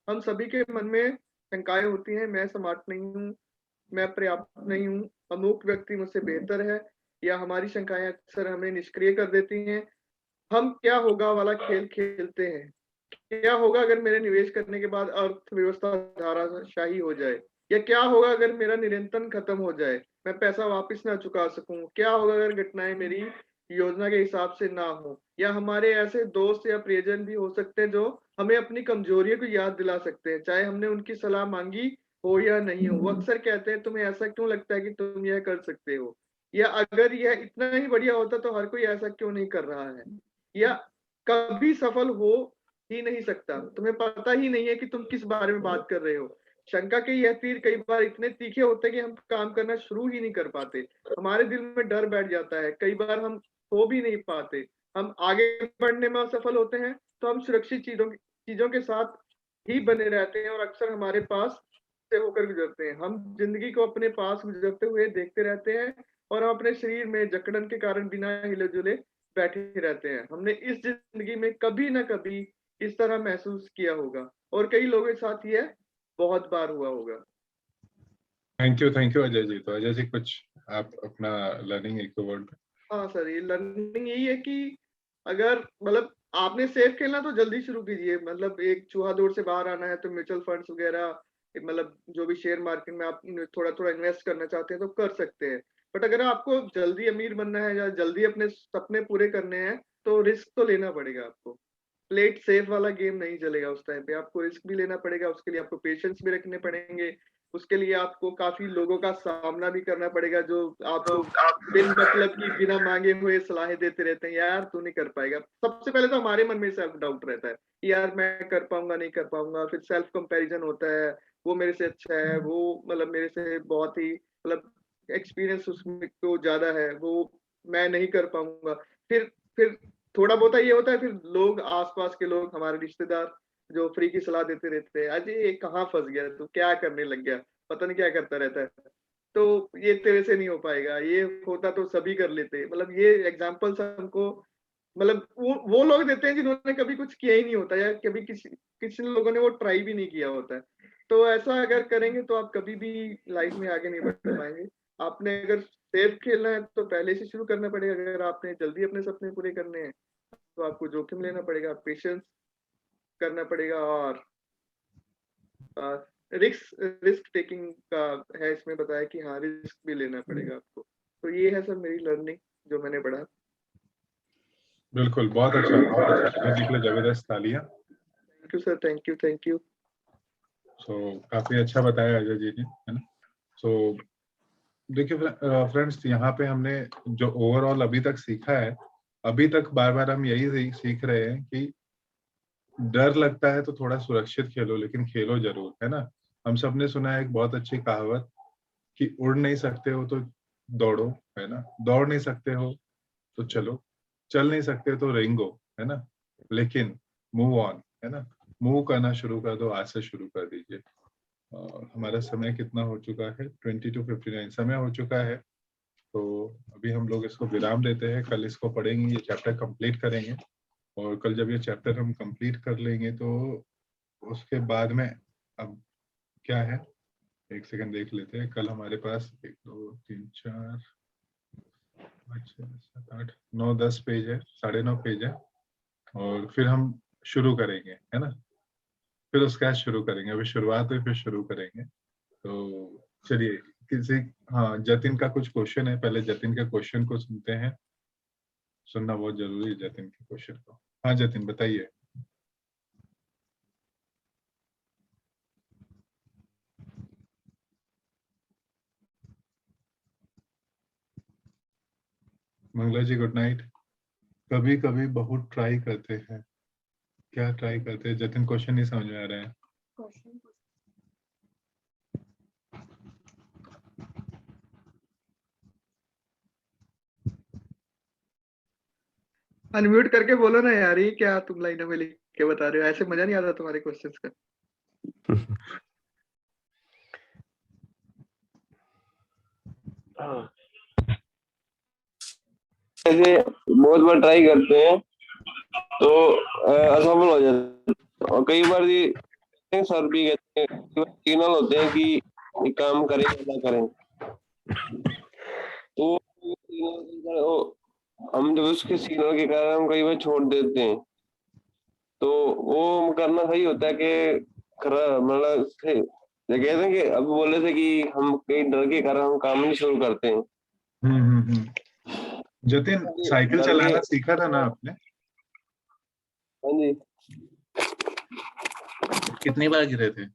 हम सभी के मन में शंकाएं होती हैं, मैं स्मार्ट नहीं हूँ, मैं पर्याप्त नहीं हूँ, अमुक व्यक्ति मुझसे बेहतर है, या हमारी शंकाएं अक्सर हमें निष्क्रिय कर देती हैं। हम क्या होगा वाला खेल खेलते हैं। क्या होगा अगर मेरे निवेश करने के बाद अर्थव्यवस्था धाराशाही हो जाए, या क्या होगा अगर मेरा निरंतर खत्म हो जाए, मैं पैसा वापस ना चुका सकूं, क्या होगा अगर घटनाएं मेरी योजना के हिसाब से ना हो, या हमारे ऐसे दोस्त या प्रियजन भी हो सकते हैं जो हमें अपनी कमजोरियों को याद दिला सकते हैं, चाहे हमने उनकी सलाह मांगी हो या नहीं हो। वो अक्सर कहते हैं, तुम्हें ऐसा क्यों लगता है कि तुम यह कर सकते हो, या अगर यह इतना ही बढ़िया होता तो हर कोई ऐसा क्यों नहीं कर रहा है, या कभी सफल हो ही नहीं सकता, तुम्हें पता ही नहीं है कि तुम किस बारे में बात कर रहे हो। शंका के यह तीर कई बार इतने तीखे होते हैं कि हम काम करना शुरू ही नहीं कर पाते। हमारे दिल में डर बैठ जाता है, कई बार हम सो भी नहीं पाते। हम आगे बढ़ने में असफल होते हैं तो हम सुरक्षित चीजों के साथ ही बने रहते हैं और अक्सर हमारे पास से होकर गुजरते हैं। हम जिंदगी को अपने पास गुजरते हुए देखते रहते हैं और हम अपने शरीर में जकड़न के कारण बिना हिले जुले बैठे रहते हैं। हमने इस जिंदगी में कभी ना कभी इस तरह महसूस किया होगा, और कई लोगों के साथ यह बहुत बार हुआ होगा। Thank you Ajay ji. तो अजय जी कुछ आप अपना लर्निंग एक दो वर्ड। हाँ सर, ये लर्निंग यही है कि अगर मतलब आपने सेफ खेलना तो जल्दी शुरू कीजिए। मतलब एक चूहा दौड़ से बाहर आना है तो म्यूचुअल फंड्स वगैरह, मतलब जो भी शेयर मार्केट में आप थोड़ा थोड़ा इन्वेस्ट करना चाहते हैं तो कर सकते हैं। बट अगर आपको जल्दी अमीर बनना है या जल्दी अपने सपने पूरे करने हैं तो रिस्क तो लेना पड़ेगा आपको। प्लेट सेफ वाला गेम नहीं चलेगा। उस टाइम पे आपको रिस्क भी लेना पड़ेगा, उसके लिए आपको पेशेंस भी रखने पड़ेंगे, उसके लिए आपको काफी लोगों का सामना भी करना पड़ेगा जो आपको बिन मतलब की बिना मांगे हुए सलाहें देते रहते हैं, यार तू नहीं कर पाएगा। सबसे पहले तो हमारे मन में सेल्फ डाउट रहता है कि यार मैं कर पाऊंगा नहीं कर पाऊंगा, फिर सेल्फ कंपैरिजन होता है, वो मेरे से अच्छा है, वो मतलब मेरे से बहुत ही मतलब एक्सपीरियंस उसमें तो ज्यादा है, वो मैं नहीं कर पाऊंगा। फिर थोड़ा बहुत ये होता है, फिर लोग आसपास के लोग हमारे रिश्तेदार जो फ्री की सलाह देते रहते हैं, अजय ये कहाँ फंस गया तू, क्या करने लग गया, पता नहीं क्या करता रहता है, तो ये तेरे से नहीं हो पाएगा, ये होता तो सभी कर लेते। मतलब ये एग्जांपल्स हमको मतलब वो लोग देते हैं जिन्होंने कभी कुछ किया ही नहीं होता, या कभी किसी लोगों ने वो ट्राई भी नहीं किया होता है। तो ऐसा अगर करेंगे तो आप कभी भी लाइफ में आगे नहीं बढ़ पाएंगे। आपने अगर सेफ खेलना है तो पहले से शुरू करना पड़ेगा, अगर आपने जल्दी अपने सपने पूरे करने हैं तो आपको जोखिम लेना पड़ेगा, पेशेंस करना पड़ेगा, और रिस्क टेकिंग का है इसमें बताया कि हाँ रिस्क भी लेना पड़ेगा आपको। तो ये है सर मेरी लर्निंग जो मैंने पढ़ा। बिल्कुल, बहुत अच्छा, बहुत अच्छा। अजय जी के लिए जबरदस्त तालियां। Thank you sir, thank you. So काफी अच्छा बताया अजय जी ने, है ना। सो देखिए फ्रेंड्स, यहाँ पे हमने जो ओवरऑल अभी तक सीखा है, अभी तक बार बार हम यही सीख रहे हैं कि डर लगता है तो थोड़ा सुरक्षित खेलो, लेकिन खेलो जरूर, है ना। हम सब ने सुना है एक बहुत अच्छी कहावत कि उड़ नहीं सकते हो तो दौड़ो, है ना, दौड़ नहीं सकते हो तो चलो, चल नहीं सकते तो रेंगो, है ना, लेकिन मूव ऑन, है ना, मूव करना शुरू कर दो, आज से शुरू कर दीजिए। और हमारा समय कितना हो चुका है, 20:59 समय हो चुका है। तो अभी हम लोग इसको विराम देते हैं, कल इसको पढ़ेंगे, ये चैप्टर कंप्लीट करेंगे, और कल जब ये चैप्टर हम कंप्लीट कर लेंगे तो उसके बाद में अब क्या है, एक सेकंड देख लेते हैं। कल हमारे पास 1 2 3 4 5 6 7 8 9 10 पेज है, 9.5 पेज है, और फिर हम शुरू करेंगे, है ना, फिर उसका शुरू करेंगे। अभी शुरुआत है, फिर शुरू करेंगे। तो चलिए, किसी, हाँ, जतिन का कुछ क्वेश्चन है, पहले जतिन के क्वेश्चन को सुनते हैं। सुनना बहुत जरूरी है जतिन के क्वेश्चन को। हाँ जतिन बताइए। मंगला जी गुड नाइट। कभी कभी बहुत ट्राई करते हैं, क्या ट्राई करते हैं जतिन, क्वेश्चन नहीं समझ में आ रहे हैं। अनम्यूट करके बोलो ना यार, ये क्या तुम लाइनों में लिख के बता रहे हो, ऐसे मजा नहीं आता तुम्हारे क्वेश्चंस का। ऐसे बहुत बार ट्राई करते हैं तो असफल हो जाते हैं, और कई बार ये सर भी कहते हैं, सिग्नल होते हैं कि ये काम करें या ना करें, तो हम जब उसके सिग्नल के कारण हम कई बार छोड़ देते हैं, तो वो करना सही होता है कि मतलब कहते हैं कि अब बोले थे कि हम कई डर के कारण हम काम नहीं शुरू करते हैं। जतिन साइकिल चलाना सीखा था ना आपने? हाँ जी। कितनी बार गिरे थे,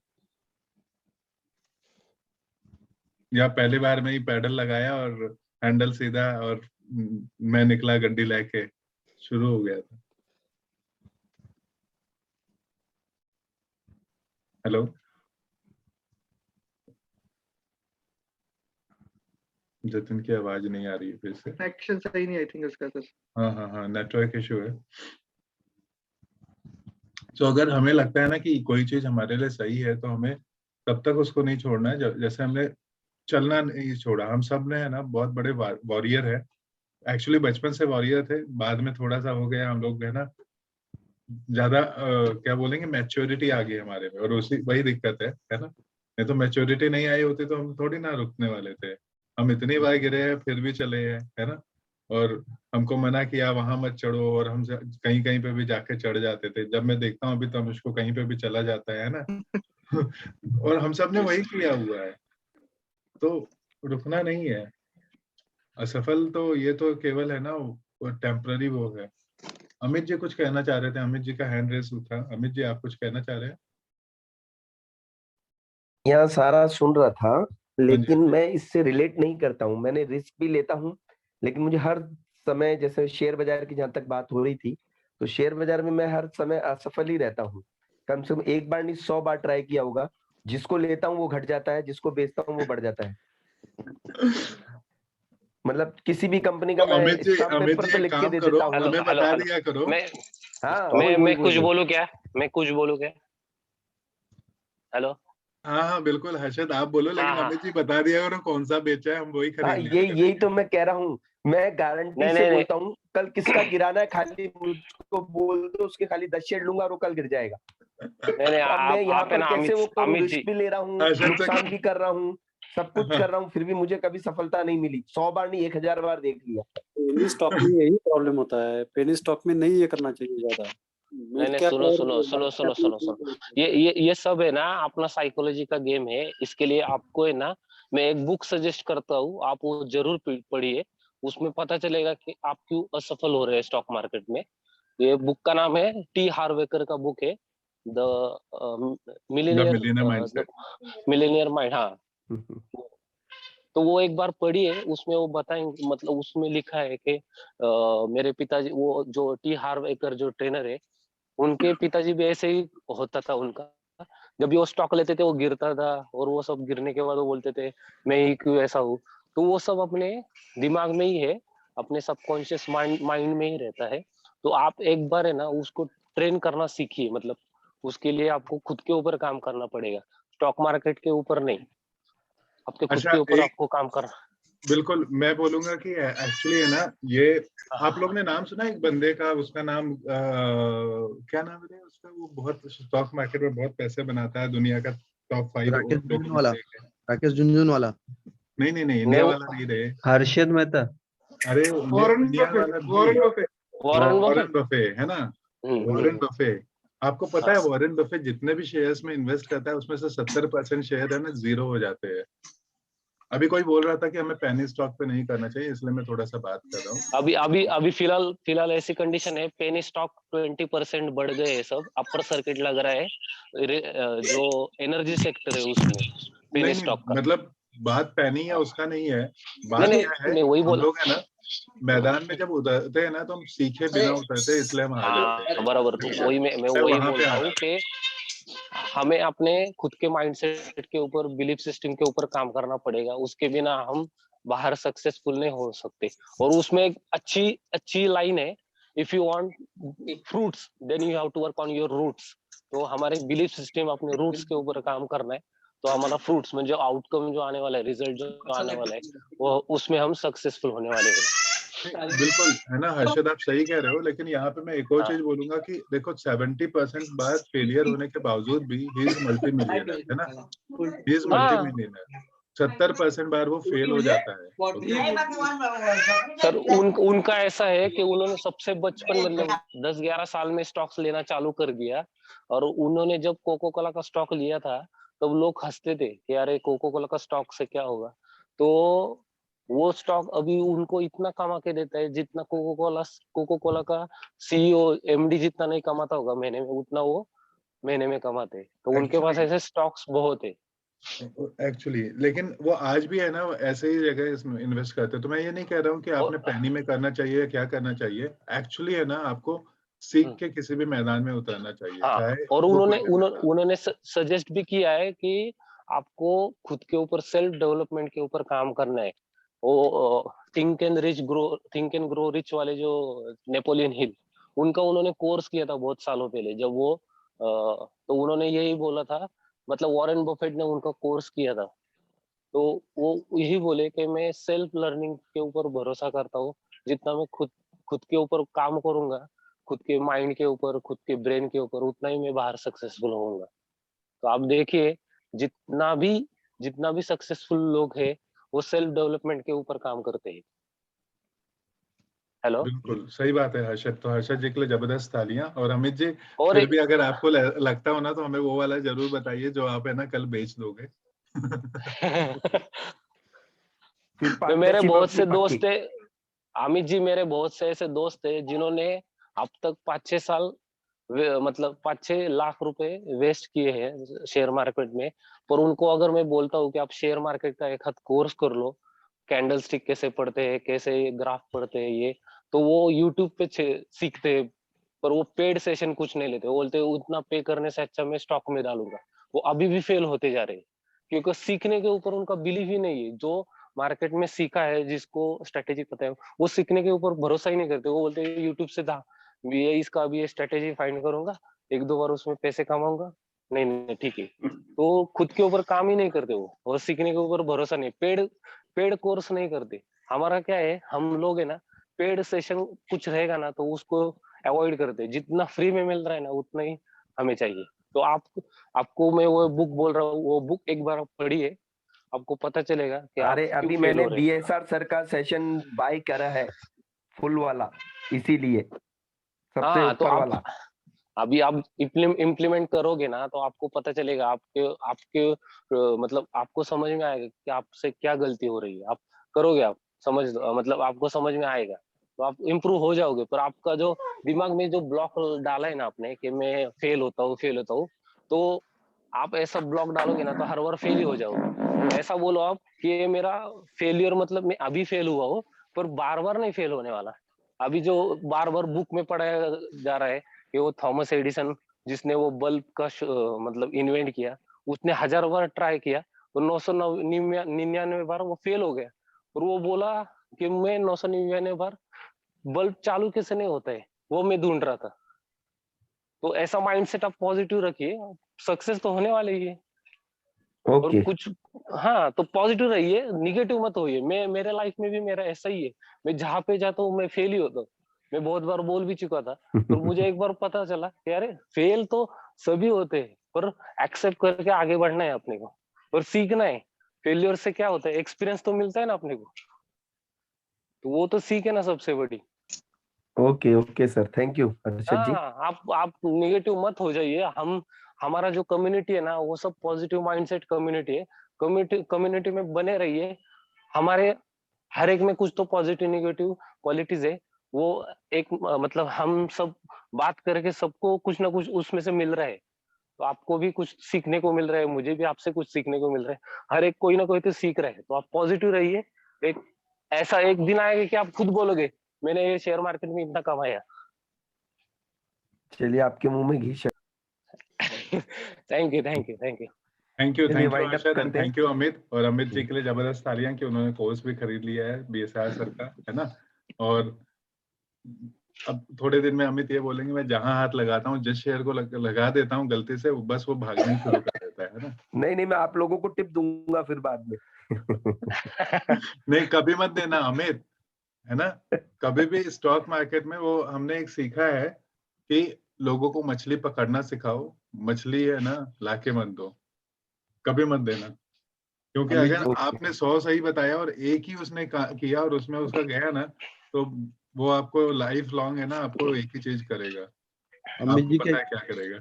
या पहली बार में ही पैडल लगाया और हैंडल सीधा और मैं निकला गड्डी लेके, शुरू हो गया था? हेलो जतिन की आवाज नहीं आ रही है फिर से। कनेक्शन सही नहीं आई थिंक उसका सर। हाँ, नेटवर्क इशू है। तो अगर हमें लगता है ना कि कोई चीज हमारे लिए सही है तो हमें तब तक उसको नहीं छोड़ना है। जैसे हमने चलना नहीं छोड़ा, हम सब ने, है ना, बहुत बड़े वॉरियर है, एक्चुअली बचपन से वॉरियर थे, बाद में थोड़ा सा हो गया हम लोग, है ना, ज्यादा क्या बोलेंगे, मैच्योरिटी आ गई हमारे में, और उसी वही दिक्कत है ना। नहीं तो मैच्योरिटी नहीं आई होती तो हम थोड़ी ना रुकने वाले थे। हम इतनी बार गिरे हैं फिर भी चले हैं, है ना, और हमको मना किया वहां मत चढ़ो, और हम कहीं कहीं पे भी जाके चढ़ जाते थे। जब मैं देखता हूँ अभी तो मुझको कहीं पे भी चला जाता है ना। और हम सब ने वही किया हुआ है, तो रुकना नहीं है। असफल तो ये तो केवल है ना, टेम्पररी वो है। अमित जी कुछ कहना चाह रहे थे, अमित जी का हैंड रेस उठा। अमित जी आप कुछ कहना चाह रहे हैं? यहाँ सारा सुन रहा था, हाँ जी, लेकिन मैं इससे रिलेट नहीं करता हूँ। मैंने रिस्क भी लेता हूँ, लेकिन मुझे हर समय, जैसे शेयर बाजार की जहां तक बात हो रही थी, तो शेयर बाजार में मैं हर समय असफल ही रहता हूँ। कम से कम एक बार नहीं 100 बार ट्राई किया होगा। जिसको लेता हूँ वो घट जाता है, जिसको बेचता हूँ वो बढ़ जाता है। मतलब किसी भी कंपनी का तो मैं अमित जी स्टाम्प पेपर पे एक लिख के काम दे करो, देता हूँ। हेलो हमें हेलो बता हेलो दिया करो। मैं हाँ, मैं वही कुछ वही। बोलूं क्या? मैं कुछ बोलूं क्या? हेलो। हाँ हाँ बिल्कुल हर्षद आप बोलो, हाँ लेकिन हाँ। अमित जी बता दिया करो कौन सा बेचा है, हम वही हाँ, खरीद लिया यही तो मैं कह रहा हूँ। मैं गारंटी नहीं से नहीं नहीं बोलता हूँ, कल किसका गिराना है खाली मुझको बोल दो, उसके खाली 10 शेयर लूंगा और वो कल गिर जाएगा। नहीं नहीं, तो अब मैं यहाँ आप है पर ना कैसे वो करूँ? अमित रिस्क जी। भी ले रहा हूँ, हर्षद नुकसान भी कर रहा हूँ, सब कुछ हाँ, कर रहा हूँ, फिर भी मुझे कभी सफलता नहीं मिली। 100 बार नहीं 1000 बार देख लिया। पेनी स्टॉक में यही प्रॉब्लम होता है, पेनी स्टॉक में नहीं ये करना चाहिए ज्यादा। नहीं मिड नहीं, कैप सुनो और सुनो सुनो लार्ज सुनो कैप में सुनो सुनो, ये सब है ना अपना साइकोलॉजी का गेम है। इसके लिए आपको है ना, मैं एक बुक सजेस्ट करता हूँ, आप वो जरूर पढ़िए। उसमें पता चलेगा कि आप क्यों असफल हो रहे हैं स्टॉक मार्केट में। ये बुक का नाम है टी हार्वेकर का बुक है, the the millionaire millionaire the mindset. Millionaire mind. हाँ, तो वो एक बार पढ़िए, उसमें वो बताएंगे, मतलब उसमें लिखा है कि मेरे पिताजी, वो जो टी हार्वेकर जो ट्रेनर है, उनके पिताजी भी ऐसे ही होता था उनका। जब भी वो स्टॉक लेते थे वो गिरता था, और वो सब गिरने के बाद वो बोलते थे मैं ही क्यों ऐसा हूँ। तो वो सब अपने दिमाग में ही है, अपने सबकॉन्शियस माइंड में ही रहता है। तो आप एक बार है ना उसको ट्रेन करना सीखिए। मतलब उसके लिए आपको खुद के ऊपर काम करना पड़ेगा, स्टॉक मार्केट के ऊपर नहीं। आपके खुद अच्छा के ऊपर एक आपको काम करना। बिल्कुल मैं बोलूंगा कि एक्चुअली है ना ये, आप लोग ने नाम सुना एक बंदे का, उसका नाम क्या नाम है उसका, वो बहुत स्टॉक मार्केट में बहुत पैसे बनाता है, दुनिया का टॉप 5 राकेश लोगों में झुनझुनवाला, से एक है। राकेश झुनझुनवाला। नहीं नहीं, इंडिया वाला नहीं रहे। हर्षद मेहता। अरे वॉरेन इंडिया बफेट, वाला भी, Warren Buffett. Warren Warren Buffett. Buffett है ना। वॉरेन बफे, आपको पता है वॉरेन बफे जितने भी शेयर्स में इन्वेस्ट करता है उसमें से 70% शेयर है ना जीरो हो जाते हैं। अभी कोई बोल रहा था कि हमें पेनी स्टॉक पे नहीं करना चाहिए, इसलिए मैं थोड़ा सा बात कर रहा हूँ। अभी अभी अभी फिलहाल ऐसी कंडीशन है, पेनी स्टॉक 20% बढ़ गए हैं, सब अपर सर्किट लग रहा है। जो एनर्जी सेक्टर है उसमें पेनी नहीं स्टॉक का। मतलब बात पैनी या उसका नहीं है, नहीं बात नहीं, क्या है, मैं वही हम बोला। लोग है ना मैदान में जब उतरते हैं ना तो हम सीखे बिना उतरते हैं, इसलिए हम हार जाते हैं। हाँ बराबर, ठीक तो है, वही मैं मैं वही वहां बोल पे रहा आ हूँ रहा कि हमें अपने खुद के माइंडसेट के ऊपर, बिलीफ सिस्टम के ऊपर काम करना पड़ेगा। उसके बिना हम बाहर सक्सेसफुल नहीं हो सकते। और उसमें एक अच्छी अच्छी लाइन है, if you want fruits then you have to work on your roots. तो हमारे बिलीफ सिस्टम, अपने रूट्स के ऊपर काम करना है, तो हमारा फ्रूट्स में जो आउटकम जो आने वाला है, रिजल्ट जो आने वाला है, वो उसमें हम सक्सेसफुल होने वाले हैं। बिल्कुल है ना हर्षद, आप सही कह रहे हो, लेकिन यहाँ पे मैं एक और हाँ। चीज बोलूंगा कि देखो 70% बार फेलियर होने के बावजूद भी ही इज मल्टी मिलियनर, है ना, ही इज मल्टी हाँ मिलियनर। 70% बार वो फेल हो जाता है। सर, उनका ऐसा है कि उन्होंने सबसे बचपन, मतलब 10-11 साल में स्टॉक्स लेना चालू कर दिया। और उन्होंने जब कोको कोला का स्टॉक लिया था, तब लोग हंसते थे कि यार कोको कोला का स्टॉक से क्या होगा। तो वो स्टॉक अभी उनको इतना कमा के देता है जितना कोको कोला का सीईओ एमडी जितना नहीं कमाता होगा महीने में, उतना वो महीने में कमाते। तो उनके पास एक्चुअली ऐसे स्टॉक्स बहुत है। एक्चुअली लेकिन वो आज भी है ना ऐसे ही जगह इसमें इन्वेस्ट करते हैं। तो मैं ये नहीं कह रहा हूँ कि आपने और पैनी में करना चाहिए या क्या करना चाहिए, एक्चुअली है ना आपको सीख के किसी भी मैदान में उतरना चाहिए, हाँ, चाहे और वो उन्होंने कोई भी मैदान। उन्होंने सजेस्ट भी किया है कि आपको खुद के ऊपर, सेल्फ डेवलपमेंट के ऊपर काम करना है। वो थिंक एंड ग्रो रिच वाले जो नेपोलियन हिल, उनका उन्होंने कोर्स किया था बहुत सालों पहले, जब वो तो उन्होंने यही बोला था, मतलब वॉरेन बफेट ने उनका कोर्स किया था। तो वो यही बोले कि मैं सेल्फ लर्निंग के ऊपर भरोसा करता हूँ। जितना मैं खुद खुद के ऊपर काम करूंगा, खुद के माइंड के ऊपर, खुद के ब्रेन के ऊपर, उतना ही मैं बाहर सक्सेसफुल होऊंगा। तो आप देखिए, जितना भी जितना भी सक्सेसफुल लोग हैं, वो सेल्फ डेवलपमेंट के ऊपर काम करते हैं। हेलो। बिल्कुल सही बात है हर्षद, तो हर्षद जी के लिए जबरदस्त तालियां। और अमित जी और फिर भी अगर आपको लगता हो ना तो हमें वो वाला जरूर बताइए जो आप है ना कल बेच दोगे। फिर तो मेरे पार्टनरशिप बहुत अपनी से पक्की। दोस्त है, अमित जी, मेरे बहुत से ऐसे दोस्त है जिन्होंने अब तक 5-6 साल मतलब 5-6 लाख रुपए वेस्ट किए हैं शेयर मार्केट में। पर उनको अगर मैं बोलता हूँ कि आप शेयर मार्केट का एक हाथ कोर्स कर लो, कैंडल स्टिक कैसे पढ़ते हैं, कैसे ग्राफ पढ़ते हैं, ये तो वो यूट्यूब पे सीखते हैं। पर वो पेड सेशन कुछ नहीं लेते, वो बोलते हैं उतना पे करने से अच्छा मैं स्टॉक में डालूंगा। वो अभी भी फेल होते जा रहे हैं क्योंकि सीखने के ऊपर उनका बिलीव ही नहीं है। जो मार्केट में सीखा है, जिसको स्ट्रेटेजी पता है, वो सीखने के ऊपर भरोसा ही नहीं करते। वो बोलते हैं यूट्यूब से ये इसका अभी ये स्ट्रेटेजी फाइंड करूंगा, 1-2 बार उसमें पैसे कमाऊंगा, नहीं नहीं ठीक है। तो खुद के ऊपर काम ही नहीं करते वो, और सीखने के ऊपर भरोसा नहीं, पेड कोर्स नहीं करते। हमारा क्या है, हम लोग है ना, पेड सेशन कुछ रहेगा ना तो उसको अवॉइड करते हैं। जितना फ्री में मिल रहा है ना उतना ही हमें चाहिए। तो आपको मैं वो बुक बोल रहा हूँ, वो बुक एक बार पढ़िए, आपको पता चलेगा कि आप अरे क्यों अभी फेल मैंने हो रहे हैं। BSR सर का सेशन बाय करा है, फुल वाला, इसीलिए सबसे हाँ तो ऊपर वाला। अभी आप इम्प्लीमेंट करोगे ना तो आपको पता चलेगा, आपके आपके मतलब आपको समझ में आएगा कि आपसे क्या गलती हो रही है। आप करोगे, आप मतलब आपको समझ में आएगा, तो आप इम्प्रूव हो जाओगे। पर आपका जो दिमाग में जो ब्लॉक डाला है ना आपने कि मैं फेल होता हूँ, तो आप ऐसा ब्लॉक डालोगे ना तो हर बार फेल ही हो जाओगे। ऐसा बोलो आप कि ये मेरा फेलियर मतलब मैं अभी फेल हुआ हूँ, पर बार बार नहीं फेल होने वाला। अभी जो बार बार बुक में पढ़ाया जा रहा है कि वो थॉमस एडिसन, जिसने वो बल्ब का मतलब इन्वेंट किया, उसने 1000 बार ट्राई किया तो 999 बार वो फेल हो गया। और वो बोला कि मैं 999 बार बल्ब चालू कैसे नहीं होता है, वो मैं ढूंढ रहा था। तो ऐसा माइंडसेट आप पॉजिटिव रखिए, सक्सेस तो होने वाले ही है। और ओके। कुछ, हाँ तो पॉजिटिव रहिए, निगेटिव मत होइए। मेरे लाइफ में भी मेरा ऐसा ही है, मैं जहाँ पे जाता हूँ मैं फेल ही होता हूँ। मैं बहुत बार बोल भी चुका था, पर मुझे एक बार पता चला कि अरे फेल तो सभी होते हैं, पर एक्सेप्ट करके आगे बढ़ना है अपने को और सीखना है। फेलियर से क्या होता है, एक्सपीरियंस तो मिलता है ना अपने को, तो वो तो सीख है ना सबसे बड़ी। Okay okay sir, thank you Arshad ji. हाँ आप नेगेटिव मत हो जाइए। हमारा जो कम्युनिटी है ना वो सब पॉजिटिव माइंडसेट कम्युनिटी है। कम्युनिटी में बने रहिए। हमारे हर एक में कुछ तो पॉजिटिव नेगेटिव क्वालिटीज है। वो एक मतलब हम सब बात करके सबको कुछ ना कुछ उसमें से मिल रहा है। तो आपको भी कुछ सीखने को मिल रहा है, मुझे भी आपसे कुछ सीखने को मिल रहा है। हर एक कोई ना कोई तो सीख रहा है, तो आप पॉजिटिव रहिए। एक ऐसा एक दिन आएगा कि आप खुद बोलोगे मैंने ये शेयर मार्केट में इतना कमाया। चलिए आपके मुंह में घी thank you thank you thank you thank you चलिए वाइंड अप अर्षद, एंड करते हैं। Thank you Amit. और अमित जी के लिए जबरदस्त तालियां कि उन्होंने कोर्स भी खरीद लिया है BSR सर का, है ना। और अब थोड़े दिन में अमित ये बोलेंगे मैं जहां हाथ लगाता हूँ, जिस शेयर को लगा देता हूँ गलती से, बस वो भागना ही शुरू कर देता है ना। नहीं नहीं, मैं आप लोगों को टिप दूंगा फिर बाद में। नहीं, कभी मत देना अमित, है ना। कभी भी स्टॉक मार्केट में वो हमने एक सीखा है कि लोगों को मछली पकड़ना सिखाओ, मछली है ना लाके मत दो, कभी मत देना। क्योंकि अमित अगर जी आपने 100 सही बताया और एक ही उसने किया और उसमें उसका गया ना, तो वो आपको लाइफ लॉन्ग है ना, आपको एक ही चीज करेगा, अमित आपको जी के पता है क्या करेगा।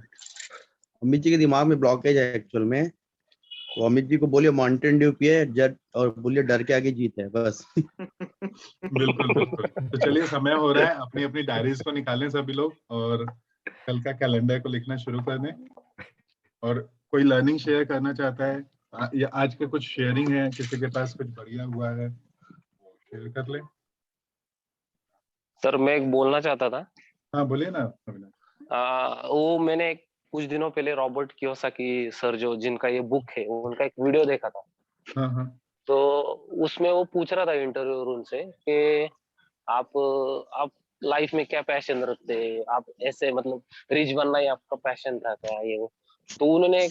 अमित जी के दिमाग में ब्लॉकेज है एक्चुअल में। तो अमित जी को बोलिए माउंटेन ड्यू पिए जड, और बोलिए डर के आगे जीत है बस। बिल्कुल बिल्कुल। तो चलिए समय हो रहा है, अपनी अपनी डायरीज को निकालें सभी लोग और कल का कैलेंडर को लिखना शुरू कर दें। और कोई लर्निंग शेयर करना चाहता है या आज के कुछ शेयरिंग है, किसी के पास कुछ बढ़िया हुआ है शेयर कर ले। सर मैं एक बोलना चाहता था। हाँ बोलिए ना अविनाश। वो मैंने कुछ दिनों पहले रॉबर्ट कियोसाकी सर जो जिनका ये बुक है, उनका एक वीडियो देखा था। हाँ हाँ। तो उसमें वो पूछ रहा था इंटरव्यू उनसे कि आप लाइफ में क्या पैशन रखते हैं, आप ऐसे मतलब रिच बनना ही आपका पैशन था क्या, ये वो। तो उन्होंने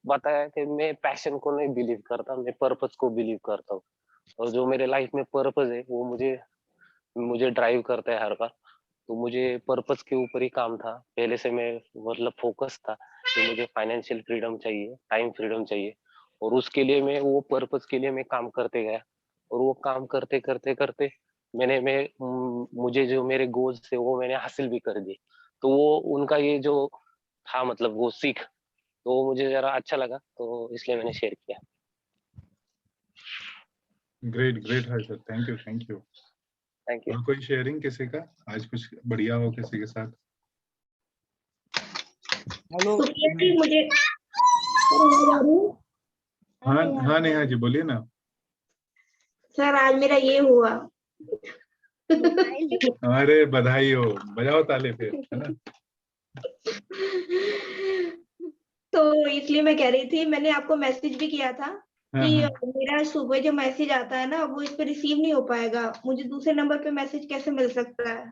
बताया कि मैं पैशन को नहीं बिलीव करता, मैं पर्पस को बिलीव करता हूँ। और जो मेरे लाइफ में पर्पस है वो मुझे मुझे ड्राइव करता है हर बार। तो मुझे पर्पस के ऊपर ही काम था पहले से। मैं मतलब फोकस था कि मुझे फाइनेंशियल फ्रीडम चाहिए, टाइम फ्रीडम चाहिए। और उसके लिए मैं वो पर्पस के लिए मैं काम करते गया। और वो काम करते करते करते मुझे जो मेरे गोल्स थे वो मैंने हासिल भी कर दिए। तो वो उनका ये जो था मतलब वो सीख, तो वो मुझे जरा अच्छा लगा, तो इसलिए मैंने शेयर किया। Great great Harshad, thank you thank you. Thank you. और कोई शेयरिंग किसी का आज कुछ बढ़िया हो किसी के साथ? हेलो सुप्रिया जी मुझे हाँ हाँ नेहा जी बोलिए ना। सर आज मेरा ये हुआ। अरे बधाई हो, बजाओ ताली फिर, है ना। तो इसलिए मैं कह रही थी, मैंने आपको मैसेज भी किया था हाँ कि हाँ मेरा सुबह जो मैसेज आता है ना वो इस पे रिसीव नहीं हो पाएगा, मुझे दूसरे नंबर पे मैसेज कैसे मिल सकता है?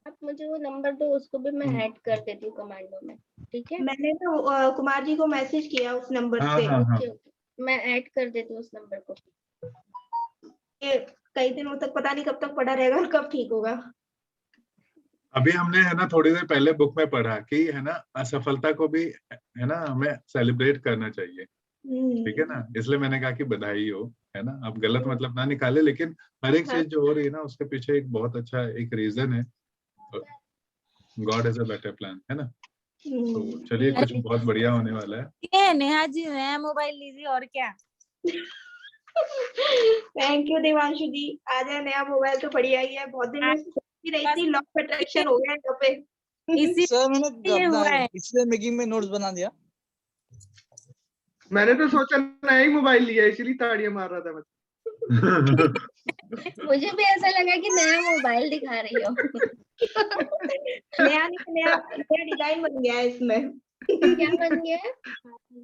आप मुझे वो नंबर दो, उसको भी मैं ऐड कर देती हूँ कमांडो में, ठीक है? मैंने तो कुमार जी को मैसेज किया उस नंबर हाँ से। हाँ हाँ। ओके, मैं ऐड कर देती हूँ उस नंबर को। ये कई दिनों तक पता नहीं कब तक पड़ा रहेगा और कब ठीक होगा। अभी हमने है ना थोड़ी देर पहले बुक में पढ़ा कि है ना असफलता को भी है ना हमें सेलिब्रेट करना चाहिए, ठीक है ना। इसलिए मैंने कहा कि बधाई हो, है ना। आप गलत मतलब ना निकाले, लेकिन हर एक चीज जो हो रही है ना उसके पीछे एक बहुत अच्छा एक रीजन है। God is a better plan, है ना। तो चलिए कुछ बहुत बढ़िया होने वाला है। ये नेहा जी नया मोबाइल लीजिए और क्या। थैंक यू देवांशु जी, आ जाए नया मोबाइल तो बढ़िया ही है। बहुत दिन में सोच रही थी, लॉक अट्रैक्शन हो गया है यहाँ पे। इसी सर मैंने ये हुआ अपना है। पिछले मीटिंग में नोट्स बना दिया। मैंने तो सोचा नया ही मोबाइल लिया, इसीलिए ताड़ियां मार रहा था मैं। मुझे भी ऐसा लगा कि नया मोबाइल दिखा रही हो। नया डिजाइन बन गया है इसमें। क्या बन गया है?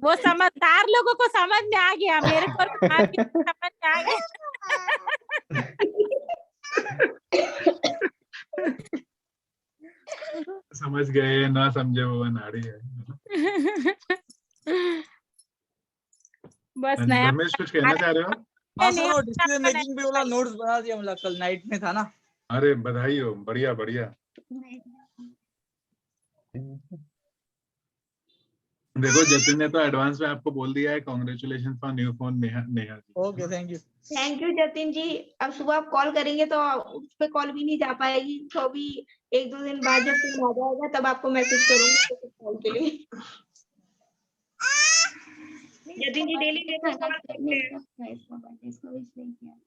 वो समझदार लोगों को समझ में आ गया, मेरे को समझ में आ गया। समझ गए ना समझे वो नाड़ी है। बस नया धर्मेश कुछ कहना चाह रहे हो? हाँ सर, वो डिस्प्ले मेकिंग पे वाला नोट्स बना दिया, मतलब कल नाइट में था ना। अरे बधाई हो, बढ़िया बढ़िया। देखो जतिन ने तो एडवांस में आपको बोल दिया है, congratulation for new phone Neha ji. Okay thank you. Thank you Jatin ji. अब सुबह आप कॉल करेंगे तो उस पे कॉल भी नहीं जा पाएगी, तो अभी 1-2 दिन बाद जब फोन आ जाएगा तब आपको मैसेज करूंगी कॉल के लिए। जतिन जी डेली कॉल करते हैं।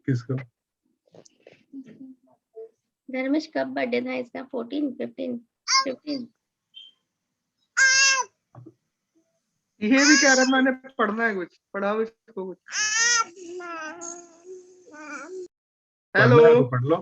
किसको? धर्मेश कब बर्थडे था इसका? 14, 15? ये भी कह रहा है मैंने पढ़ना है कुछ, पढ़ाओ इसको कुछ। हेलो पढ़ लो।